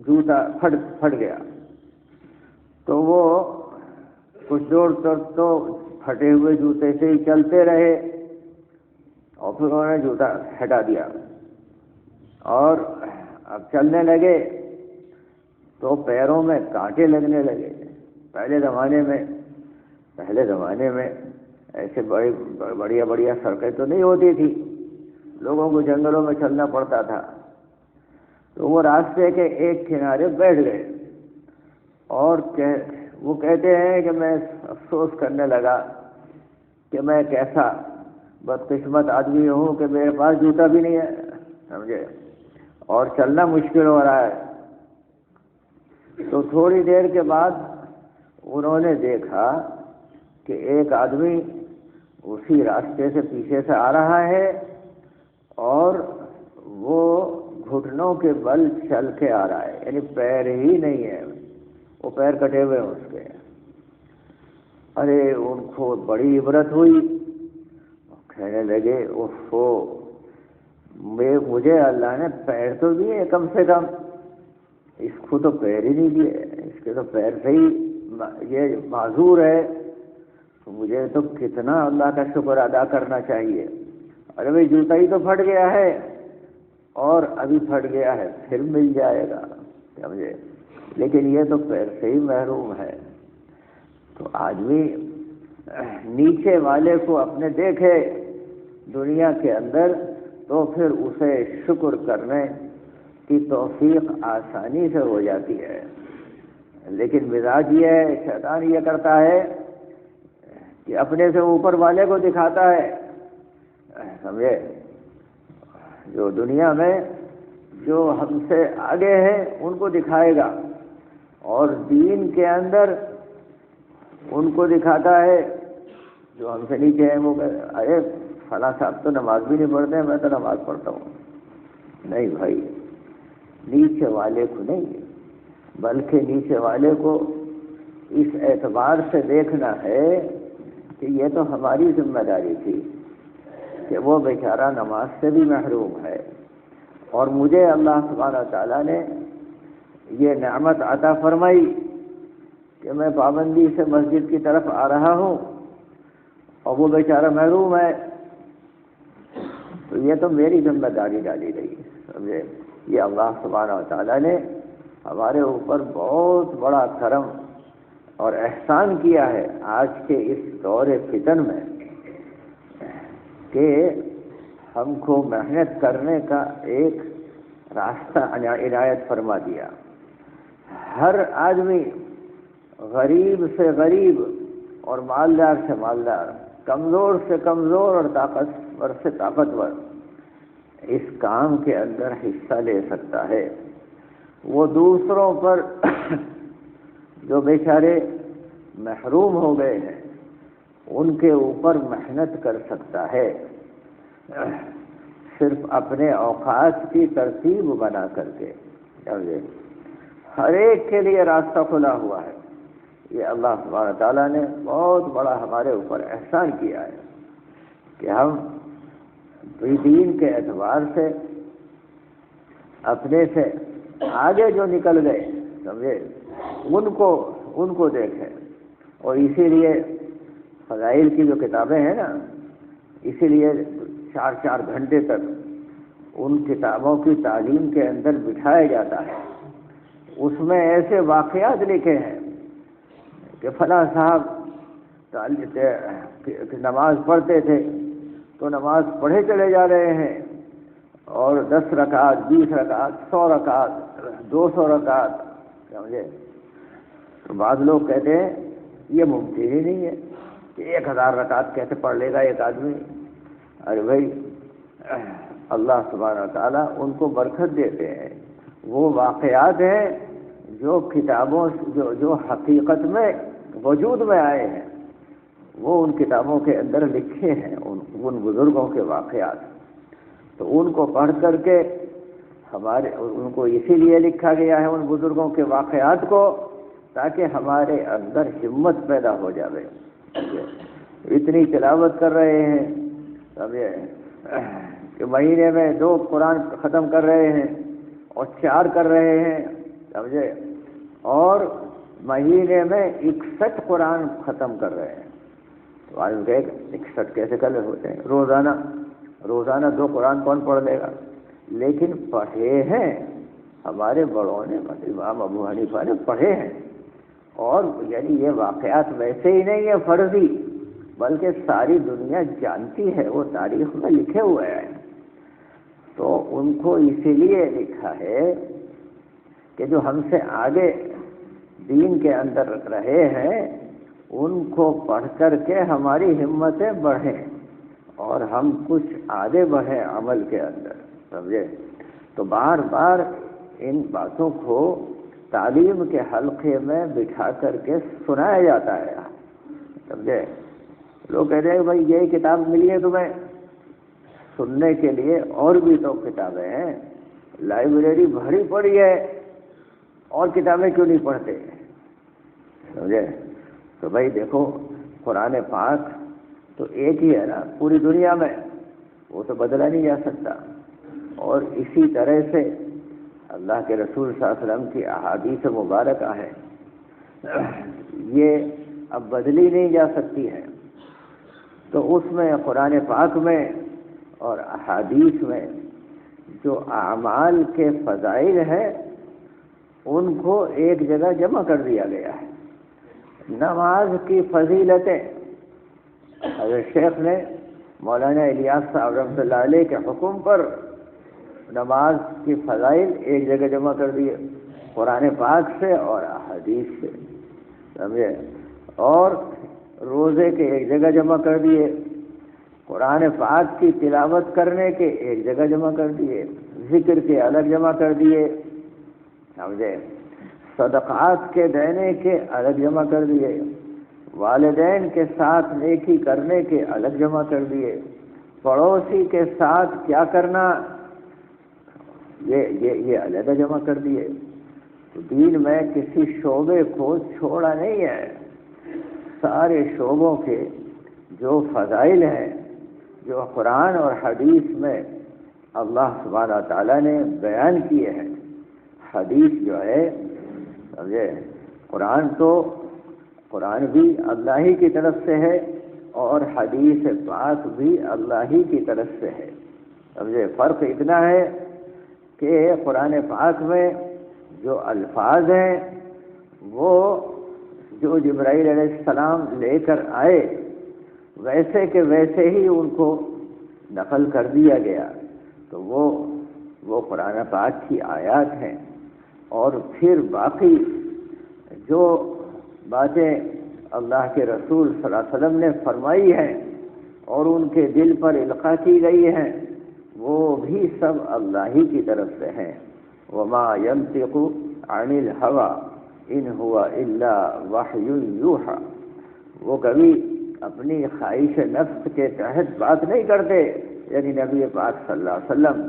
S1: جوتا پھٹ گیا، تو وہ کچھ دور تک تو پھٹے ہوئے جوتے سے ہی چلتے رہے، اور پھر انہوں نے جوتا ہٹا دیا اور اب چلنے لگے تو پیروں میں کانٹے لگنے لگے۔ پہلے زمانے میں ایسے بڑی سڑکیں تو نہیں ہوتی تھی، لوگوں کو جنگلوں میں چلنا پڑتا تھا، تو وہ راستے کے ایک کنارے بیٹھ گئے اور وہ کہتے ہیں کہ میں افسوس کرنے لگا کہ میں کیسا بدقسمت آدمی ہوں کہ میرے پاس جوتا بھی نہیں ہے، سمجھے؟ اور چلنا مشکل ہو رہا ہے۔ تو تھوڑی دیر کے بعد انہوں نے دیکھا کہ ایک آدمی اسی راستے سے پیچھے سے آ رہا ہے اور وہ گھٹنوں کے بل چل کے آ رہا ہے، یعنی پیر ہی نہیں ہے، وہ پیر کٹے ہوئے ہیں اس کے۔ ارے ان کو بڑی عبرت ہوئی، کہنے لگے اوفو، مجھے اللہ نے پیر تو دیے کم سے کم، اس کو تو پیر ہی نہیں دیے، اس کے تو پیر سے ہی یہ معذور ہے، تو مجھے تو کتنا اللہ کا شکر ادا کرنا چاہیے۔ ارے بھائی جوتا ہی تو پھٹ گیا ہے اور ابھی پھٹ گیا ہے پھر مل جائے گا، سمجھے؟ لیکن یہ تو پیر سے ہی محروم ہے۔ تو آدمی نیچے والے کو اپنے دیکھے دنیا کے اندر تو پھر اسے شکر کرنے کی توفیق آسانی سے ہو جاتی ہے۔ لیکن مزاج یہ ہے، شیطان یہ کرتا ہے کہ اپنے سے اوپر والے کو دکھاتا ہے، سمجھے، جو دنیا میں جو ہم سے آگے ہیں ان کو دکھائے گا، اور دین کے اندر ان کو دکھاتا ہے جو ہم سے نیچے ہیں۔ وہ ارے فلاں صاحب تو نماز بھی نہیں پڑھتے، میں تو نماز پڑھتا ہوں۔ نہیں بھائی، نیچے والے کو نہیں، بلکہ نیچے والے کو اس اعتبار سے دیکھنا ہے کہ یہ تو ہماری ذمہ داری تھی کہ وہ بیچارہ نماز سے بھی محروم ہے، اور مجھے اللہ سبحانہ تعالیٰ نے یہ نعمت عطا فرمائی کہ میں پابندی سے مسجد کی طرف آ رہا ہوں اور وہ بیچارہ محروم ہے، تو یہ تو میری ذمہ داری ڈالی گئی، سمجھے۔ یہ اللہ سبحانہ تعالیٰ نے ہمارے اوپر بہت بڑا کرم اور احسان کیا ہے آج کے اس دور فتن میں، کہ ہم کو محنت کرنے کا ایک راستہ عنایت فرما دیا۔ ہر آدمی غریب سے غریب اور مالدار سے مالدار، کمزور سے کمزور اور طاقتور سے طاقتور اس کام کے اندر حصہ لے سکتا ہے۔ وہ دوسروں پر جو بیچارے محروم ہو گئے ہیں ان کے اوپر محنت کر سکتا ہے، صرف اپنے اوقات کی ترتیب بنا کر کے۔ ہر ایک کے لیے راستہ کھلا ہوا ہے۔ یہ اللہ سبحانہ تعالیٰ نے بہت بڑا ہمارے اوپر احسان کیا ہے کہ ہم دین کے اعتبار سے اپنے سے آگے جو نکل گئے، سمجھے، ان کو دیکھیں۔ اور اسی لیے فضائل کی جو کتابیں ہیں نا، اسی لیے 4 گھنٹے تک ان کتابوں کی تعلیم کے اندر بٹھایا جاتا ہے۔ اس میں ایسے واقعات لکھے ہیں کہ فلاں صاحب نماز پڑھتے تھے تو نماز پڑھے چلے جا رہے ہیں، اور 10 رکعت 20 رکعت 100 رکعت 200 رکعت، سمجھے۔ تو بعض لوگ کہتے ہیں یہ ممکن ہی نہیں ہے کہ 1000 رکعت کیسے پڑھ لے گا ایک آدمی۔ ارے بھائی، اللہ سبحانہ تعالیٰ ان کو برکت دیتے ہیں۔ وہ واقعات ہیں جو کتابوں جو حقیقت میں وجود میں آئے ہیں، وہ ان کتابوں کے اندر لکھے ہیں، ان بزرگوں کے واقعات۔ تو ان کو پڑھ کر کے ان کو اسی لیے لکھا گیا ہے، ان بزرگوں کے واقعات کو، تاکہ ہمارے اندر ہمت پیدا ہو جائے۔ اتنی تلاوت کر رہے ہیں، سمجھے، کہ مہینے میں 2 قرآن ختم کر رہے ہیں اور 4 کر رہے ہیں، سمجھے، اور مہینے میں 61 قرآن ختم کر رہے ہیں۔ تو آدمی کہے کہ 61 کیسے کر ہوتے ہیں؟ روزانہ 2 قرآن کون پڑھ لے گا؟ لیکن پڑھے ہیں ہمارے بڑوں نے، امام ابو حنیفہ نے پڑھے ہیں۔ اور یعنی یہ واقعات ویسے ہی نہیں ہے فرضی، بلکہ ساری دنیا جانتی ہے، وہ تاریخ میں لکھے ہوئے ہیں۔ تو ان کو اسی لیے لکھا ہے کہ جو ہم سے آگے دین کے اندر رہے ہیں ان کو پڑھ کر کے ہماری ہمتیں بڑھیں اور ہم کچھ آگے بڑھیں عمل کے اندر، سمجھے۔ تو بار بار ان باتوں کو تعلیم کے حلقے میں بٹھا کر کے سنایا جاتا ہے، سمجھے۔ لوگ کہتے ہیں کہ بھائی یہی کتاب ملی ہے تمہیں، سننے کے لیے اور بھی تو کتابیں ہیں، لائبریری بھری پڑی ہے، اور کتابیں کیوں نہیں پڑھتے، سمجھے۔ تو بھائی دیکھو، قرآن پاک تو ایک ہی ہے نا پوری دنیا میں، وہ تو بدلا نہیں جا سکتا۔ اور اسی طرح سے اللہ کے رسول صلی اللہ علیہ وسلم کی احادیث مبارکہ ہیں، یہ اب بدلی نہیں جا سکتی ہیں۔ تو اس میں قرآن پاک میں اور احادیث میں جو اعمال کے فضائل ہیں ان کو ایک جگہ جمع کر دیا گیا ہے۔ نماز کی فضیلتیں حضرت شیخ نے مولانا الیاس صاحب رحمۃ اللہ علیہ کے حکم پر نماز کی فضائل ایک جگہ جمع کر دیے، قرآن پاک سے اور احادیث سے، سمجھے، اور روزے کے ایک جگہ جمع کر دیے، قرآن پاک کی تلاوت کرنے کے ایک جگہ جمع کر دیے، ذکر کے الگ جمع کر دیے، سمجھے، صدقات کے دینے کے الگ جمع کر دیے، والدین کے ساتھ نیکی کرنے کے الگ جمع کر دیے، پڑوسی کے ساتھ کیا کرنا یہ علیحدہ جمع کر دیے۔ تو دین میں کسی شعبے کو چھوڑا نہیں ہے، سارے شعبوں کے جو فضائل ہیں، جو قرآن اور حدیث میں اللہ سبحانہ تعالیٰ نے بیان کیے ہیں۔ حدیث جو ہے، سمجھے، قرآن بھی اللہ ہی کی طرف سے ہے اور حدیث پاک بھی اللہ ہی کی طرف سے ہے، سمجھے۔ فرق اتنا ہے کہ قرآن پاک میں جو الفاظ ہیں وہ جو جبرائیل علیہ السلام لے کر آئے ویسے کہ ویسے ہی ان کو نقل کر دیا گیا، تو وہ قرآن پاک کی آیات ہیں، اور پھر باقی جو باتیں اللہ کے رسول صلی اللہ علیہ وسلم نے فرمائی ہیں اور ان کے دل پر القاء کی گئی ہیں، وہ بھی سب اللہ ہی کی طرف سے ہیں۔ وما ينطق عن الهوى ان هو الا وحی یوحى، وہ کبھی اپنی خواہش نفس کے تحت بات نہیں کرتے، یعنی نبی پاک صلی اللہ علیہ وسلم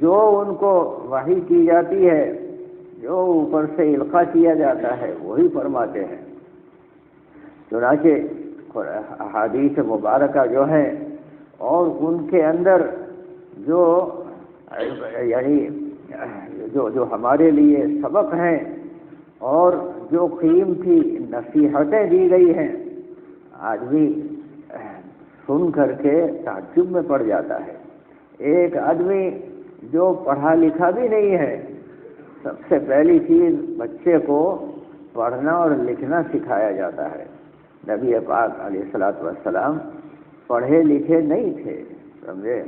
S1: جو ان کو وحی کی جاتی ہے، جو اوپر سے القاء کیا جاتا ہے وہی فرماتے ہیں۔ چنانچہ احادیث مبارکہ جو ہیں اور ان کے اندر جو یعنی جو ہمارے لیے سبق ہیں اور جو قیمتی نصیحتیں دی گئی ہیں، آدمی سن کر کے تعجب میں پڑ جاتا ہے۔ ایک آدمی جو پڑھا لکھا بھی نہیں ہے، سب سے پہلی چیز بچے کو پڑھنا اور لکھنا سکھایا جاتا ہے۔ نبی پاک علیہ الصلوۃ والسلام پڑھے لکھے نہیں تھے، سمجھے،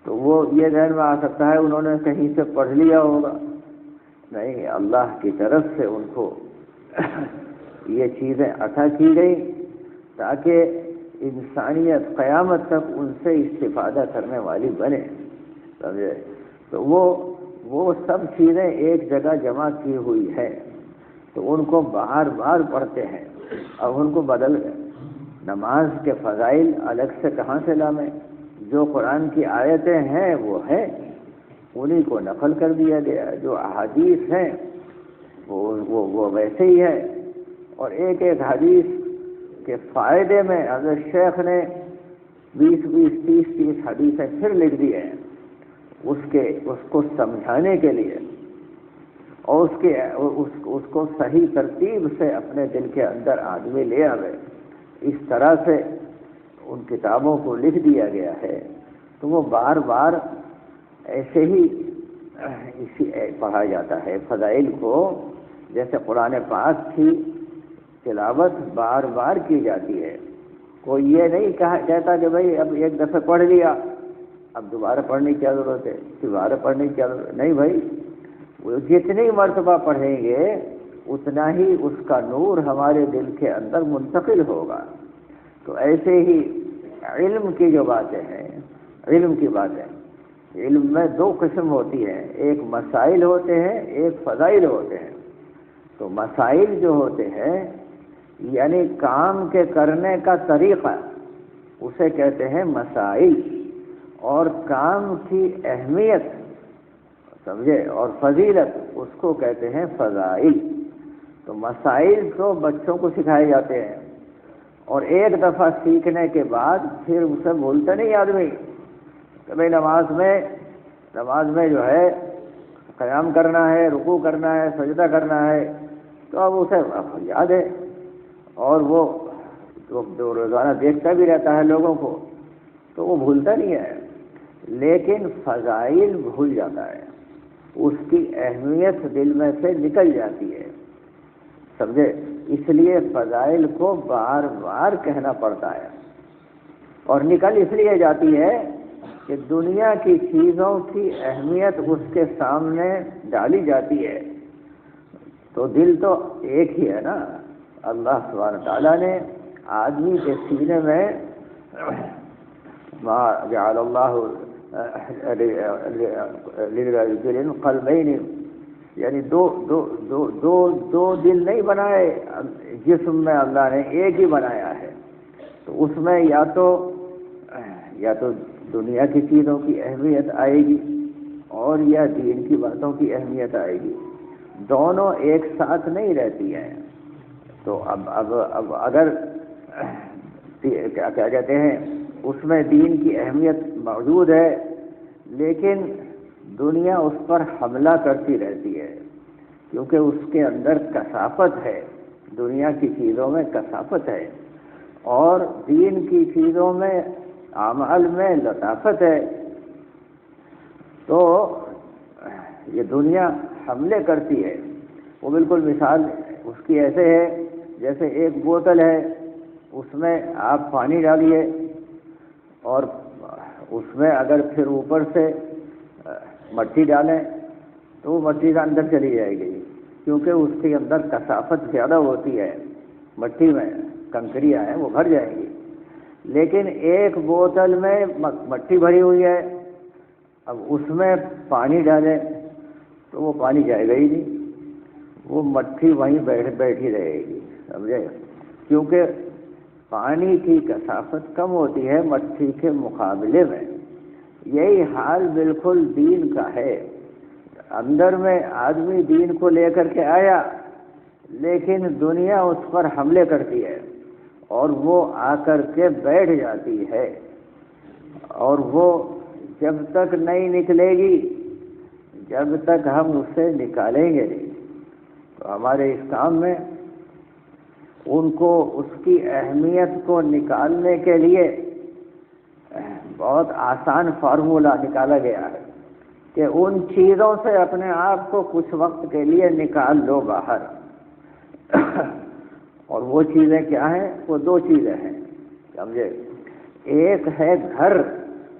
S1: تو وہ یہ ذہن میں آ سکتا ہے انہوں نے کہیں سے پڑھ لیا ہوگا، نہیں، اللہ کی طرف سے ان کو یہ چیزیں عطا کی گئی تاکہ انسانیت قیامت تک ان سے استفادہ کرنے والی بنے، سمجھے۔ تو وہ سب چیزیں ایک جگہ جمع کی ہوئی ہیں، تو ان کو بار بار پڑھتے ہیں۔ اب ان کو بدل گئے، نماز کے فضائل الگ سے کہاں سے لائیں؟ جو قرآن کی آیتیں ہیں وہ ہیں، انہی کو نقل کر دیا گیا، جو احادیث ہیں وہ ویسے ہی ہے، اور ایک ایک حدیث کے فائدے میں حضرت شیخ نے 20 30 حدیثیں پھر لکھ دی ہیں اس کو سمجھانے کے لیے، اور اس کو صحیح ترتیب سے اپنے دل کے اندر آدمی لے آوے، اس طرح سے ان کتابوں کو لکھ دیا گیا ہے۔ تو وہ بار بار ایسے ہی پڑھا جاتا ہے فضائل کو، جیسے قرآن پاک کی تلاوت بار بار کی جاتی ہے۔ کوئی یہ نہیں کہتا کہ بھائی اب ایک دفعہ پڑھ لیا اب دوبارہ پڑھنے کی کیا ضرورت ہے، دوبارہ پڑھنے کی کیا ضرورت ہے، نہیں بھائی، وہ جتنی مرتبہ پڑھیں گے اتنا ہی اس کا نور ہمارے دل کے اندر منتقل ہوگا۔ تو ایسے ہی علم کی جو باتیں ہیں، علم کی باتیں، علم میں دو قسم ہوتی ہیں، ایک مسائل ہوتے ہیں، ایک فضائل ہوتے ہیں۔ تو مسائل جو ہوتے ہیں یعنی کام کے کرنے کا طریقہ، اسے کہتے ہیں مسائل، اور کام کی اہمیت، سمجھے، اور فضیلت، اس کو کہتے ہیں فضائل۔ تو مسائل تو بچوں کو سکھائے جاتے ہیں، اور ایک دفعہ سیکھنے کے بعد پھر اسے بھولتا نہیں آدمی کہ بھائی نماز میں جو ہے قیام کرنا ہے، رکوع کرنا ہے، سجدہ کرنا ہے، تو اب اسے یاد ہے، اور وہ جو روزانہ دیکھتا بھی رہتا ہے لوگوں کو، تو وہ بھولتا نہیں ہے، لیکن فضائل بھول جاتا ہے، اس کی اہمیت دل میں سے نکل جاتی ہے، سمجھے۔ اس لیے فضائل کو بار بار کہنا پڑتا ہے، اور نکل اس لیے جاتی ہے کہ دنیا کی چیزوں کی اہمیت اس کے سامنے ڈالی جاتی ہے، تو دل تو ایک ہی ہے نا۔ اللہ سبحانہ تعالیٰ نے آدمی کے سینے میں ما جعل اللہ للرجل قلبین، یعنی دو دل نہیں بنائے جسم میں، اللہ نے ایک ہی بنایا ہے۔ تو اس میں یا تو دنیا کی چیزوں کی اہمیت آئے گی اور یا دین کی باتوں کی اہمیت آئے گی، دونوں ایک ساتھ نہیں رہتی ہیں۔ تو اب اگر کیا کہتے ہیں اس میں دین کی اہمیت موجود ہے، لیکن دنیا اس پر حملہ کرتی رہتی ہے، کیونکہ اس کے اندر کثافت ہے، دنیا کی چیزوں میں کثافت ہے، اور دین کی چیزوں میں اعمال میں لطافت ہے۔ تو یہ دنیا حملے کرتی ہے۔ وہ بالکل مثال اس کی ایسے ہے جیسے ایک بوتل ہے، اس میں آپ پانی ڈالیے اور اس میں اگر پھر اوپر سے مٹی ڈالیں تو وہ مٹی کا اندر چلی جائے گی، کیونکہ اس کے اندر کثافت زیادہ ہوتی ہے، مٹی میں کنکریاں ہیں وہ بھر جائیں گی۔ لیکن ایک بوتل میں مٹی بھری ہوئی ہے، اب اس میں پانی ڈالیں تو وہ پانی جائے گا ہی نہیں، وہ مٹی وہیں بیٹھی رہے گی، سمجھے؟ کیونکہ پانی کی کثافت کم ہوتی ہے مٹی کے مقابلے میں۔ یہی حال بالکل دین کا ہے۔ اندر میں آدمی دین کو لے کر کے آیا، لیکن دنیا اس پر حملے کرتی ہے اور وہ آ کر کے بیٹھ جاتی ہے، اور وہ جب تک نہیں نکلے گی جب تک ہم اسے نکالیں گے نہیں۔ تو ہمارے اس کام میں ان کو اس کی اہمیت کو نکالنے کے لیے بہت آسان فارمولہ نکالا گیا ہے کہ ان چیزوں سے اپنے آپ کو کچھ وقت کے لیے نکال لو باہر۔ اور وہ چیزیں کیا ہیں؟ وہ دو چیزیں ہیں، سمجھے؟ ایک ہے گھر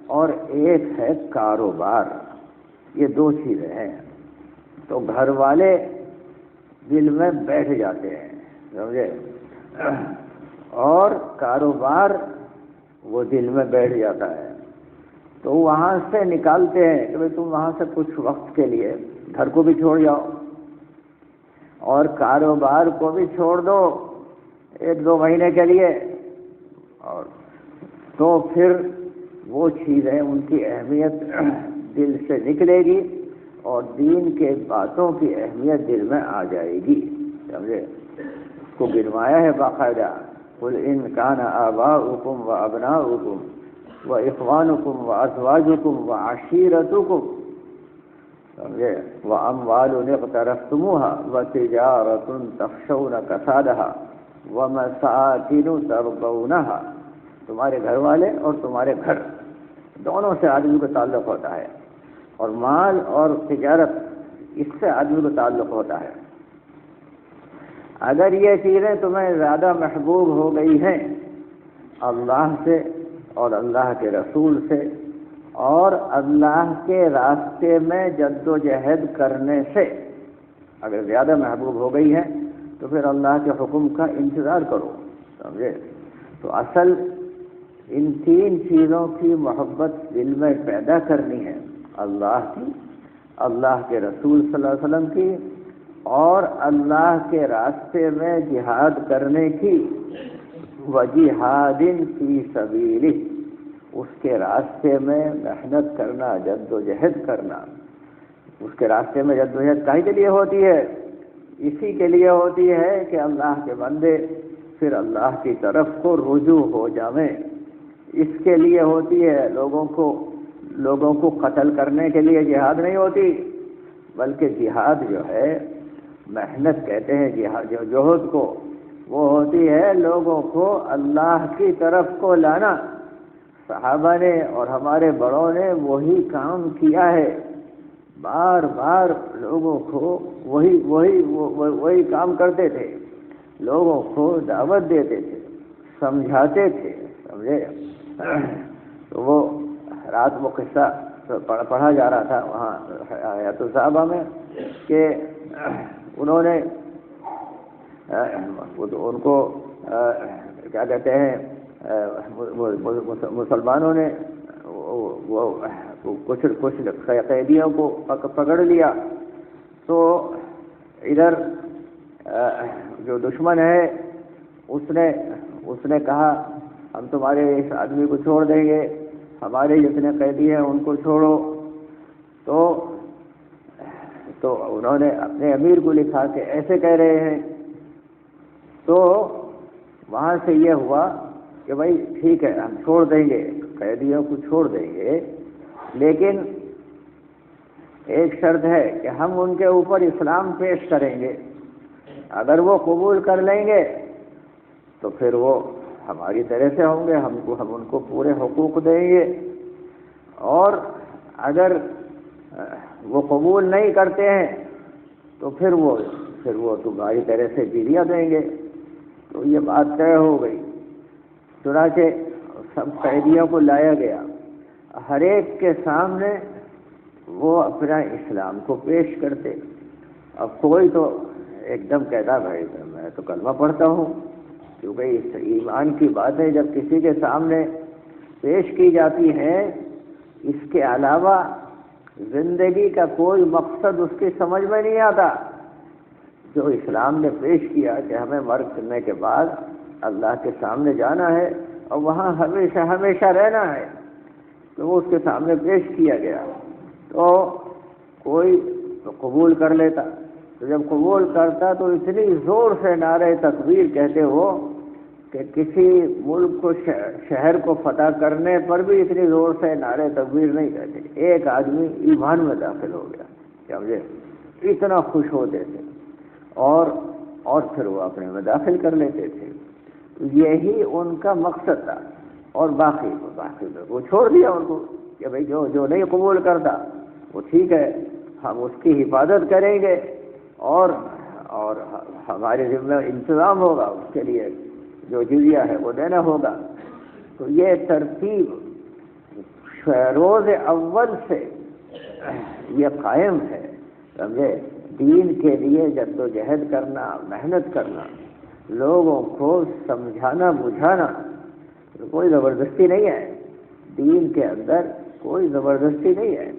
S1: اور ایک ہے کاروبار، یہ دو چیزیں ہیں۔ تو گھر والے دل میں بیٹھ جاتے ہیں، سمجھے؟ اور کاروبار وہ دل میں بیٹھ جاتا ہے، تو وہاں سے نکالتے ہیں کہ بھئی تم وہاں سے کچھ وقت کے لیے گھر کو بھی چھوڑ جاؤ اور کاروبار کو بھی چھوڑ دو 1-2 مہینے کے لیے، اور تو پھر وہ چیزیں ان کی اہمیت دل سے نکلے گی اور دین کے باتوں کی اہمیت دل میں آ جائے گی، سمجھے؟ اس کو گنوایا ہے باقاعدہ، قل ان کان آباؤکم وابناؤکم واخوانکم وازواجکم وعشیرتکم، سمجھے؟ واموال اقترفتموها وتجارۃ تخشون کسادها ومساکن ترضونها، تمہارے گھر والے اور تمہارے گھر دونوں سے آدمی کو تعلق ہوتا ہے، اور مال اور تجارت اس سے آدمی کو تعلق ہوتا ہے۔ اگر یہ چیزیں تمہیں زیادہ محبوب ہو گئی ہیں اللہ سے اور اللہ کے رسول سے اور اللہ کے راستے میں جد و جہد کرنے سے، اگر زیادہ محبوب ہو گئی ہیں تو پھر اللہ کے حکم کا انتظار کرو، سمجھے؟ تو اصل ان 3 چیزوں کی محبت دل میں پیدا کرنی ہے، اللہ کی، اللہ کے رسول صلی اللہ علیہ وسلم کی، اور اللہ کے راستے میں جہاد کرنے کی، وجہاد فی سبیلہ، اس کے راستے میں محنت کرنا، جد و جہد کرنا۔ اس کے راستے میں جد و جہد کاہے کے لیے ہوتی ہے؟ اسی کے لیے ہوتی ہے کہ اللہ کے بندے پھر اللہ کی طرف کو رجوع ہو جائیں، اس کے لیے ہوتی ہے۔ لوگوں کو قتل کرنے کے لیے جہاد نہیں ہوتی، بلکہ جہاد جو ہے، محنت کہتے ہیں جہد کو، وہ ہوتی ہے لوگوں کو اللہ کی طرف کو لانا۔ صحابہ نے اور ہمارے بڑوں نے وہی کام کیا ہے، بار بار لوگوں کو وہی کام کرتے تھے، لوگوں کو دعوت دیتے تھے، سمجھاتے تھے، سمجھے؟ تو وہ رات وہ قصہ پڑھا جا رہا تھا وہاں حیات الصحابہ میں کہ انہوں نے ان کو کیا کہتے ہیں مسلمانوں نے وہ کچھ قیدیوں کو پکڑ لیا، تو ادھر جو دشمن ہے اس نے کہا ہم تمہارے اس آدمی کو چھوڑ دیں گے، ہمارے جتنے قیدی ہیں ان کو چھوڑو. تو انہوں نے اپنے امیر کو لکھا کہ ایسے کہہ رہے ہیں. تو وہاں سے یہ ہوا کہ بھائی ٹھیک ہے ہم چھوڑ دیں گے، قیدیوں کو چھوڑ دیں گے، لیکن ایک شرط ہے کہ ہم ان کے اوپر اسلام پیش کریں گے. اگر وہ قبول کر لیں گے تو پھر وہ ہماری طرح سے ہوں گے، ہم ان کو پورے حقوق دیں گے، اور اگر وہ قبول نہیں کرتے ہیں تو پھر وہ تمہاری طرح سے جزیہ دیں گے. تو یہ بات طے ہو گئی. چنانچہ سب قیدیوں کو لایا گیا، ہر ایک کے سامنے وہ اپنا اسلام کو پیش کرتے. اب کوئی تو ایک دم کہتا بھائی میں تو کلمہ پڑھتا ہوں، کیونکہ اس ایمان کی باتیں جب کسی کے سامنے پیش کی جاتی ہیں، اس کے علاوہ زندگی کا کوئی مقصد اس کی سمجھ میں نہیں آتا. جو اسلام نے پیش کیا کہ ہمیں مرنے کے بعد اللہ کے سامنے جانا ہے اور وہاں ہمیشہ ہمیشہ رہنا ہے، تو وہ اس کے سامنے پیش کیا گیا تو کوئی تو قبول کر لیتا. تو جب قبول کرتا تو اتنی زور سے نعرہ تکبیر کہتے ہو کہ کسی ملک کو شہر کو فتح کرنے پر بھی اتنی زور سے نعرہ تکبیر نہیں کہتے. ایک آدمی ایمان میں داخل ہو گیا، سمجھے، اتنا خوش ہوتے تھے اور پھر وہ اپنے میں داخل کر لیتے تھے. یہی ان کا مقصد تھا. اور باقی وہ چھوڑ دیا ان کو کہ بھائی جو نہیں قبول کرتا وہ ٹھیک ہے، ہم اس کی حفاظت کریں گے اور ہمارے ذمہ انتظام ہوگا، اس کے لیے جو جزیہ ہے وہ دینا ہوگا. تو یہ ترتیب روز اول سے یہ قائم ہے، سمجھے. دین کے لیے جد و جہد کرنا، محنت کرنا، لوگوں کو سمجھانا بجھانا، کوئی زبردستی نہیں ہے. دین کے اندر کوئی زبردستی نہیں ہے،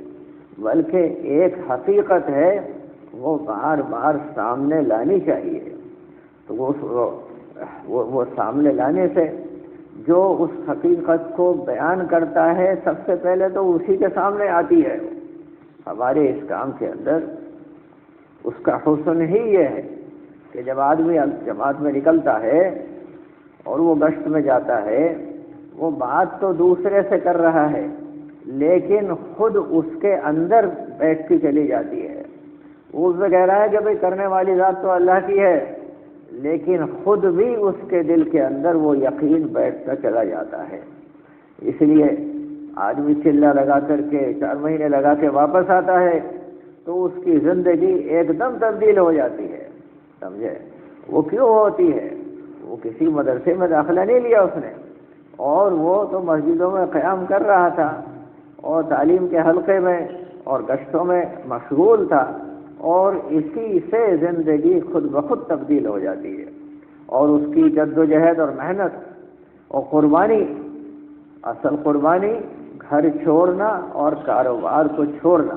S1: بلکہ ایک حقیقت ہے، وہ بار بار سامنے لانی چاہیے. تو وہ سامنے لانے سے جو اس حقیقت کو بیان کرتا ہے سب سے پہلے تو اسی کے سامنے آتی ہے. ہمارے اس کام کے اندر اس کا حسن ہی یہ ہے کہ جب آدمی جماعت میں نکلتا ہے اور وہ گشت میں جاتا ہے، وہ بات تو دوسرے سے کر رہا ہے لیکن خود اس کے اندر بیٹھتی چلی جاتی ہے. وہ اس سے کہہ رہا ہے کہ بھئی کرنے والی ذات تو اللہ کی ہے، لیکن خود بھی اس کے دل کے اندر وہ یقین بیٹھتا چلا جاتا ہے. اس لیے آدمی چلہ لگا کر کے 4 مہینے لگا کے واپس آتا ہے تو اس کی زندگی ایک دم تبدیل ہو جاتی ہے، سمجھے. وہ کیوں ہوتی ہے؟ وہ کسی مدرسے میں داخلہ نہیں لیا اس نے، اور وہ تو مسجدوں میں قیام کر رہا تھا اور تعلیم کے حلقے میں اور گشتوں میں مشغول تھا، اور اسی سے زندگی خود بخود تبدیل ہو جاتی ہے. اور اس کی جد و جہد اور محنت اور قربانی، اصل قربانی گھر چھوڑنا اور کاروبار کو چھوڑنا،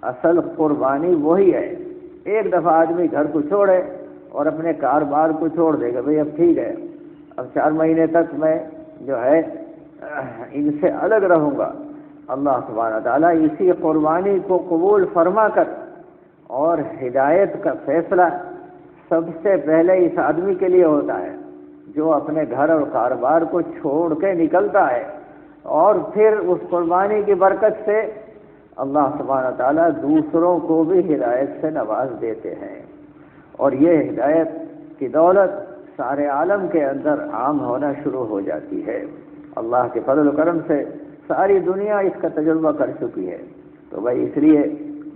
S1: اصل قربانی وہی ہے. ایک دفعہ آدمی گھر کو چھوڑے اور اپنے کاروبار کو چھوڑ دے گا، بھئی اب ٹھیک ہے، اب 4 مہینے تک میں جو ہے ان سے الگ رہوں گا. اللہ سبحانہ تعالیٰ اسی قربانی کو قبول فرما کر اور ہدایت کا فیصلہ سب سے پہلے اس آدمی کے لیے ہوتا ہے جو اپنے گھر اور کاروبار کو چھوڑ کے نکلتا ہے، اور پھر اس قربانی کی برکت سے اللہ سبحانہ تعالیٰ دوسروں کو بھی ہدایت سے نواز دیتے ہیں. اور یہ ہدایت کی دولت سارے عالم کے اندر عام ہونا شروع ہو جاتی ہے. اللہ کے فضل و کرم سے ساری دنیا اس کا تجربہ کر چکی ہے. تو بھائی اس لیے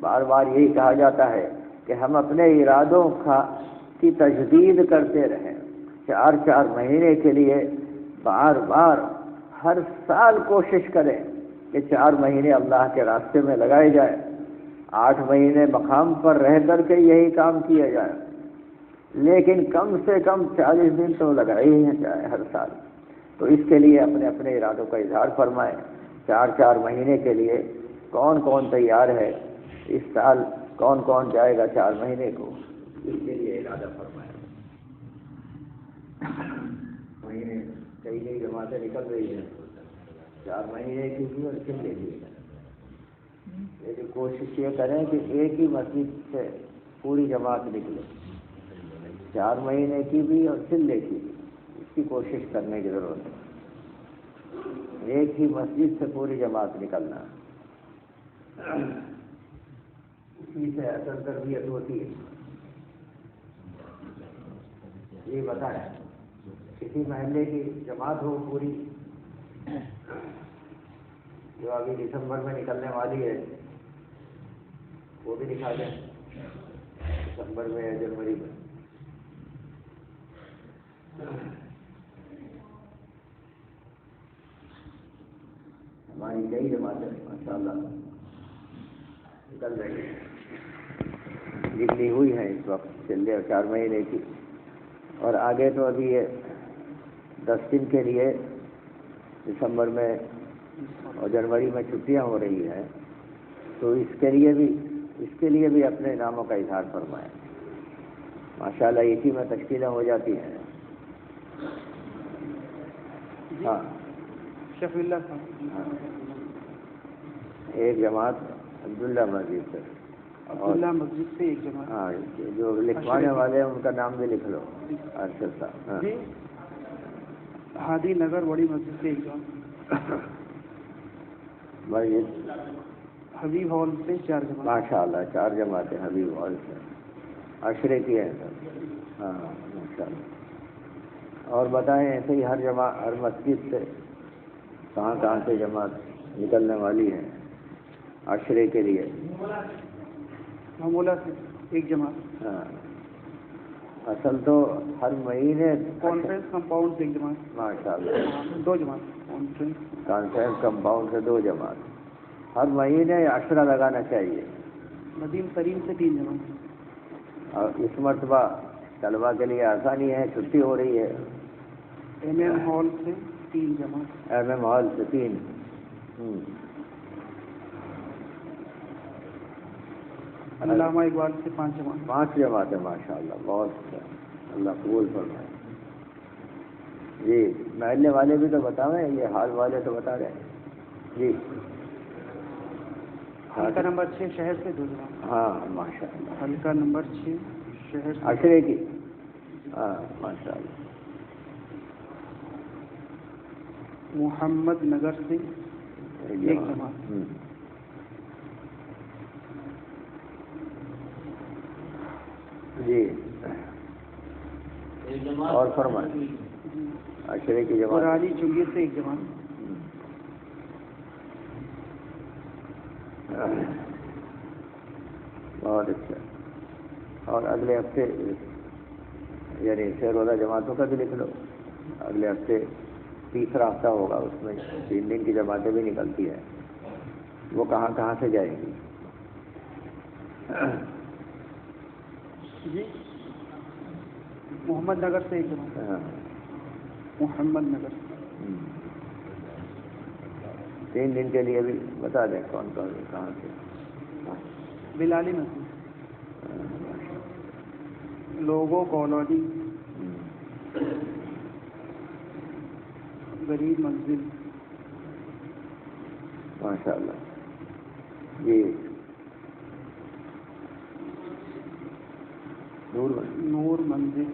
S1: بار بار یہی کہا جاتا ہے کہ ہم اپنے ارادوں کی تجدید کرتے رہیں. 4 مہینے کے لیے بار بار ہر سال کوشش کریں کہ 4 مہینے اللہ کے راستے میں لگائے جائیں، 8 مہینے مقام پر رہ کر کے یہی کام کیا جائے، لیکن کم سے کم 40 دن تو لگائے ہی جائے ہر سال۔ تو اس کے لیے اپنے اپنے ارادوں کا اظہار فرمائیں۔ 4 مہینے کے لیے کون کون تیار ہے؟ اس سال کون کون جائے گا 4 مہینے کو؟ اس کے لیے ارادہ فرمائیں۔ مہینے کئی نئی جماعتیں نکل رہی ہیں، 4 مہینے کی بھی اور چلے بھی، لیکن کوشش یہ کریں کہ ایک ہی مسجد سے پوری جماعت نکلے، 4 مہینے کی بھی اور چلے کی بھی، اس کی کوشش کرنے کی ضرورت ہے۔ ایک ہی مسجد سے پوری جماعت نکلنا، اسی سے اصل تربیت ہوتی ہے۔ یہ بتائیں، کسی محلے کی جماعت ہو پوری جو ابھی دسمبر میں نکلنے والی ہے، وہ بھی دکھا دیں دسمبر میں یا جنوری میں۔ ہماری کئی جماعتیں ماشاءاللہ نکل رہی ہیں، نکلی ہوئی ہیں اس وقت چلے 4 مہینے کی، اور آگے تو ابھی یہ 10 دن کے لیے دسمبر میں اور جنوری میں چھٹیاں ہو رہی ہیں، تو اس کے لیے بھی اپنے ناموں کا اظہار فرمائیں۔ ماشاءاللہ اسی میں تشکیلیں ہو جاتی ہیں۔ ہاں
S2: شفیع اللہ صاحب،
S1: ایک جماعت عبداللہ مسجد سے،
S2: عبداللہ مسجد سے ایک جماعت،
S1: ہاں جو لکھوانے والے ہیں ان کا نام بھی لکھ لو، ارشد صاحب
S2: جی، ہادی نگر بڑی مسجد سے ایک جماعت،
S1: مسجد
S2: حبیب ہال سے 4 جماعت،
S1: ماشاءاللہ 4 جماعتیں حبیب ہال سے، عشرے کی ہیں سب، ہاں ماشاءاللہ۔ اور بتائیں ایسے ہی ہر مسجد سے کہاں سے جماعت نکلنے والی ہے عشرے کے لیے؟
S2: معمولہ سے ایک جماعت،
S1: ہاں، اصل تو ہر مہینے
S2: کانفرنس کمپاؤنڈ سے ایک جماعت،
S1: ماشاءاللہ
S2: 2 جماعت،
S1: کانفرنس کمپاؤنڈ سے 2 جماعت، ہر مہینے عشرہ لگانا چاہیے۔
S2: ندیم کریم سے 3 جماعت،
S1: اور اس مرتبہ طلبہ کے لیے آسانی ہے، چھٹی ہو رہی ہے،
S2: MM ہال سے 3 جماعت،
S1: MM ہال سے 3،
S2: علامہ اقبال سے 5 جماعت،
S1: 5 جماعتیں ماشاءاللہ، بہت اچھا، اللہ قبول فرمائے۔ جی محلے والے بھی تو بتاویں، یہ حال والے تو بتا رہے ہیں جی۔
S2: حلقہ نمبر 6 شہر سے 2 جماعت،
S1: ہاں ماشاءاللہ،
S2: حلقہ نمبر 6 شہر سے
S1: عشرے کی، ہاں ماشاءاللہ۔
S2: محمد نگر سے ایک جماعت،
S1: جی اور فرمائیں، عشرے کی جماعت،
S2: قرآنی چنگی سے ایک جماعت،
S1: بہت اچھا۔ اور اگلے ہفتے یعنی 6 روزہ جماعتوں کا بھی لکھ لو، اگلے ہفتے تیسرا ہفتہ ہوگا، اس میں 3 دن کی جماعتیں بھی نکلتی ہیں، وہ کہاں سے جائیں گی؟
S2: جی محمد نگر سے ایک جماعت، محمد نگر
S1: 3 دن کے لیے بھی بتا دیں کون کہاں سے۔
S2: بلالی مسجد، لوگو کالونی، غریب منزل،
S1: ماشاءاللہ جی،
S2: نور منزل،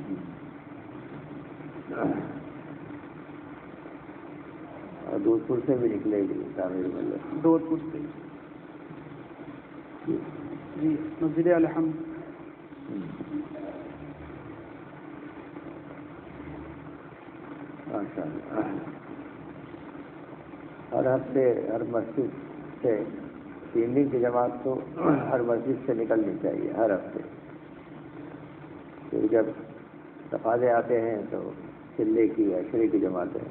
S1: اور دودھپور سے بھی نکلے گی تعمیر ملت،
S2: دودھپور سے جی، مسجد الحمد،
S1: ماشاءاللہ۔ ہر ہفتے ہر مسجد سے 3 دن کی جماعت تو ہر مسجد سے نکلنی چاہیے ہر ہفتے، پھر جب تقاضے آتے ہیں تو چلے کی عشرے کی جماعتیں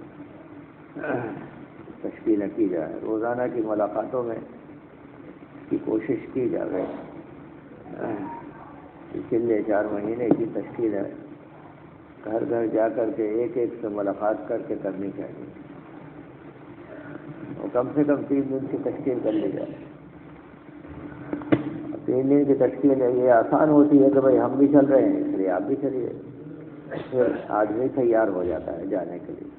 S1: تشکیلیں کی جائیں، روزانہ کی ملاقاتوں میں کی کوشش کی جائے. پچھلے 4 مہینے کی تشکیل ہے، گھر گھر جا کر کے ایک ایک سے ملاقات کر کے کرنی چاہیے، اور کم سے کم 3 دن کی تشکیل کر لی جائے. 3 دن کی تشکیل ہے، یہ آسان ہوتی ہے کہ بھائی ہم بھی چل رہے ہیں اس لیے آپ بھی چلیے، پھر آدمی تیار ہو جاتا ہے جانے کے لیے.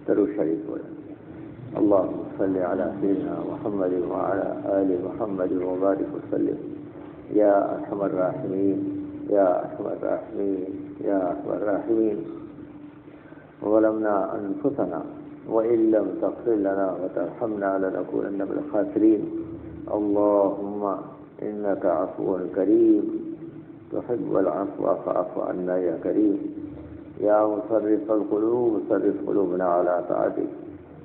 S1: درود شریف ہو جائے. اللهم صل على سيدنا محمد وعلى آل محمد وبارك وسلم يا أرحم الراحمين يا أرحم الراحمين يا أرحم الراحمين. ظلمنا أنفسنا وإن لم تغفر لنا وترحمنا لنكونن من الخاسرين. اللهم إنك عفو كريم تحب العفو فاعف عنا يا كريم. يا مصرف القلوب صرف قلوبنا على طاعتك،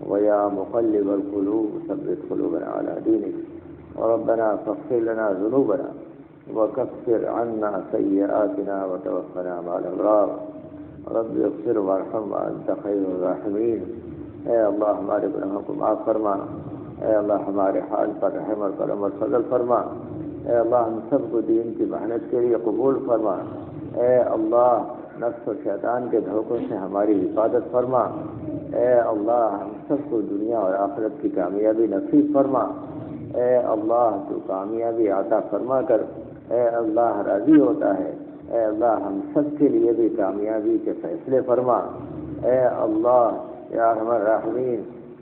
S1: ويا مقلب القلوب ثبت قلوبنا على دينك. وربنا فاغفر لنا ذنوبنا وكفر عنا سيئاتنا وتوفنا مع الأبرار. رب اغفر وارحم وأنت خير الراحمين. اے اللہ ہمارے گناہوں کو معاف فرما، اے اللہ ہمارے حال پر رحم اور کرم اور فضل فرما. اے اللہ ہم سب کو دین کی محنت کے لیے قبول فرما. اے اللہ نفس و شیطان کے دھوکوں سے ہماری حفاظت فرما. اے اللہ ہم سب کو دنیا اور آخرت کی کامیابی نصیب فرما. اے اللہ تو کامیابی عطا فرما کر اے اللہ راضی ہوتا ہے. اے اللہ ہم سب کے لیے بھی کامیابی کے فیصلے فرما. اے اللہ یا ارحم الراحمین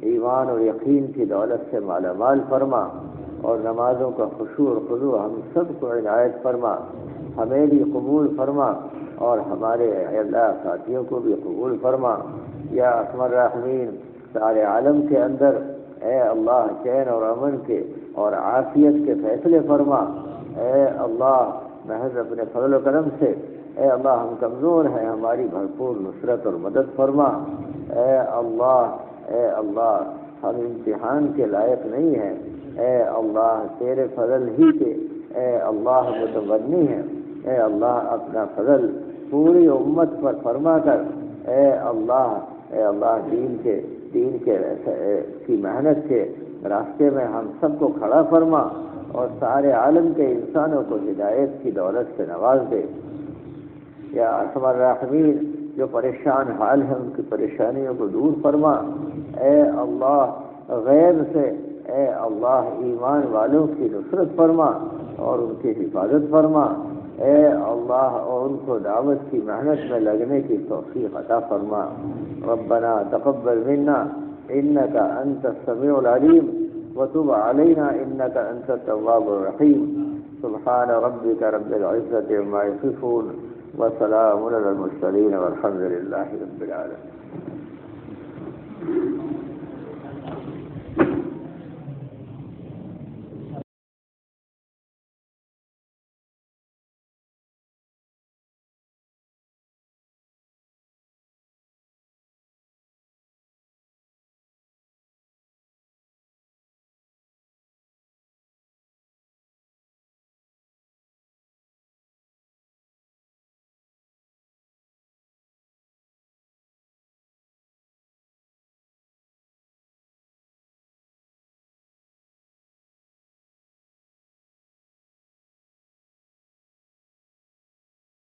S1: ایمان اور یقین کی دولت سے مالا مال فرما، اور نمازوں کا خشوع اور خضوع ہم سب کو عنایت فرما. ہمیں بھی قبول فرما اور ہمارے اللہ ساتھیوں کو بھی قبول فرما. یا ارحم الراحمین سارے عالم کے اندر اے اللہ چین اور امن کے اور عافیت کے فیصلے فرما. اے اللہ محض اپنے فضل و کرم سے اے اللہ ہم کمزور ہیں، ہماری بھرپور نصرت اور مدد فرما. اے اللہ ہم امتحان کے لائق نہیں ہیں. اے اللہ تیرے فضل ہی کے اے اللہ متغنی ہیں. اے اللہ اپنا فضل پوری امت پر فرما کر اے اللہ دین کے کی محنت کے راستے میں ہم سب کو کھڑا فرما، اور سارے عالم کے انسانوں کو ہدایت کی دولت سے نواز دے. یا ارحم الراحمین جو پریشان حال ہیں ان کی پریشانیوں کو دور فرما. اے اللہ غیب سے اے اللہ ایمان والوں کی نصرت فرما اور ان کی حفاظت فرما. اے اللہ اور ان کو دعوت کی محنت میں لگنے کی توفیق عطا فرما. ربنا تقبل منا انك انت السميع العليم وتب علينا انك انت التواب الرحيم. سبحان ربك رب العزة عما يصفون وسلام على المرسلين والحمد لله رب العالمين.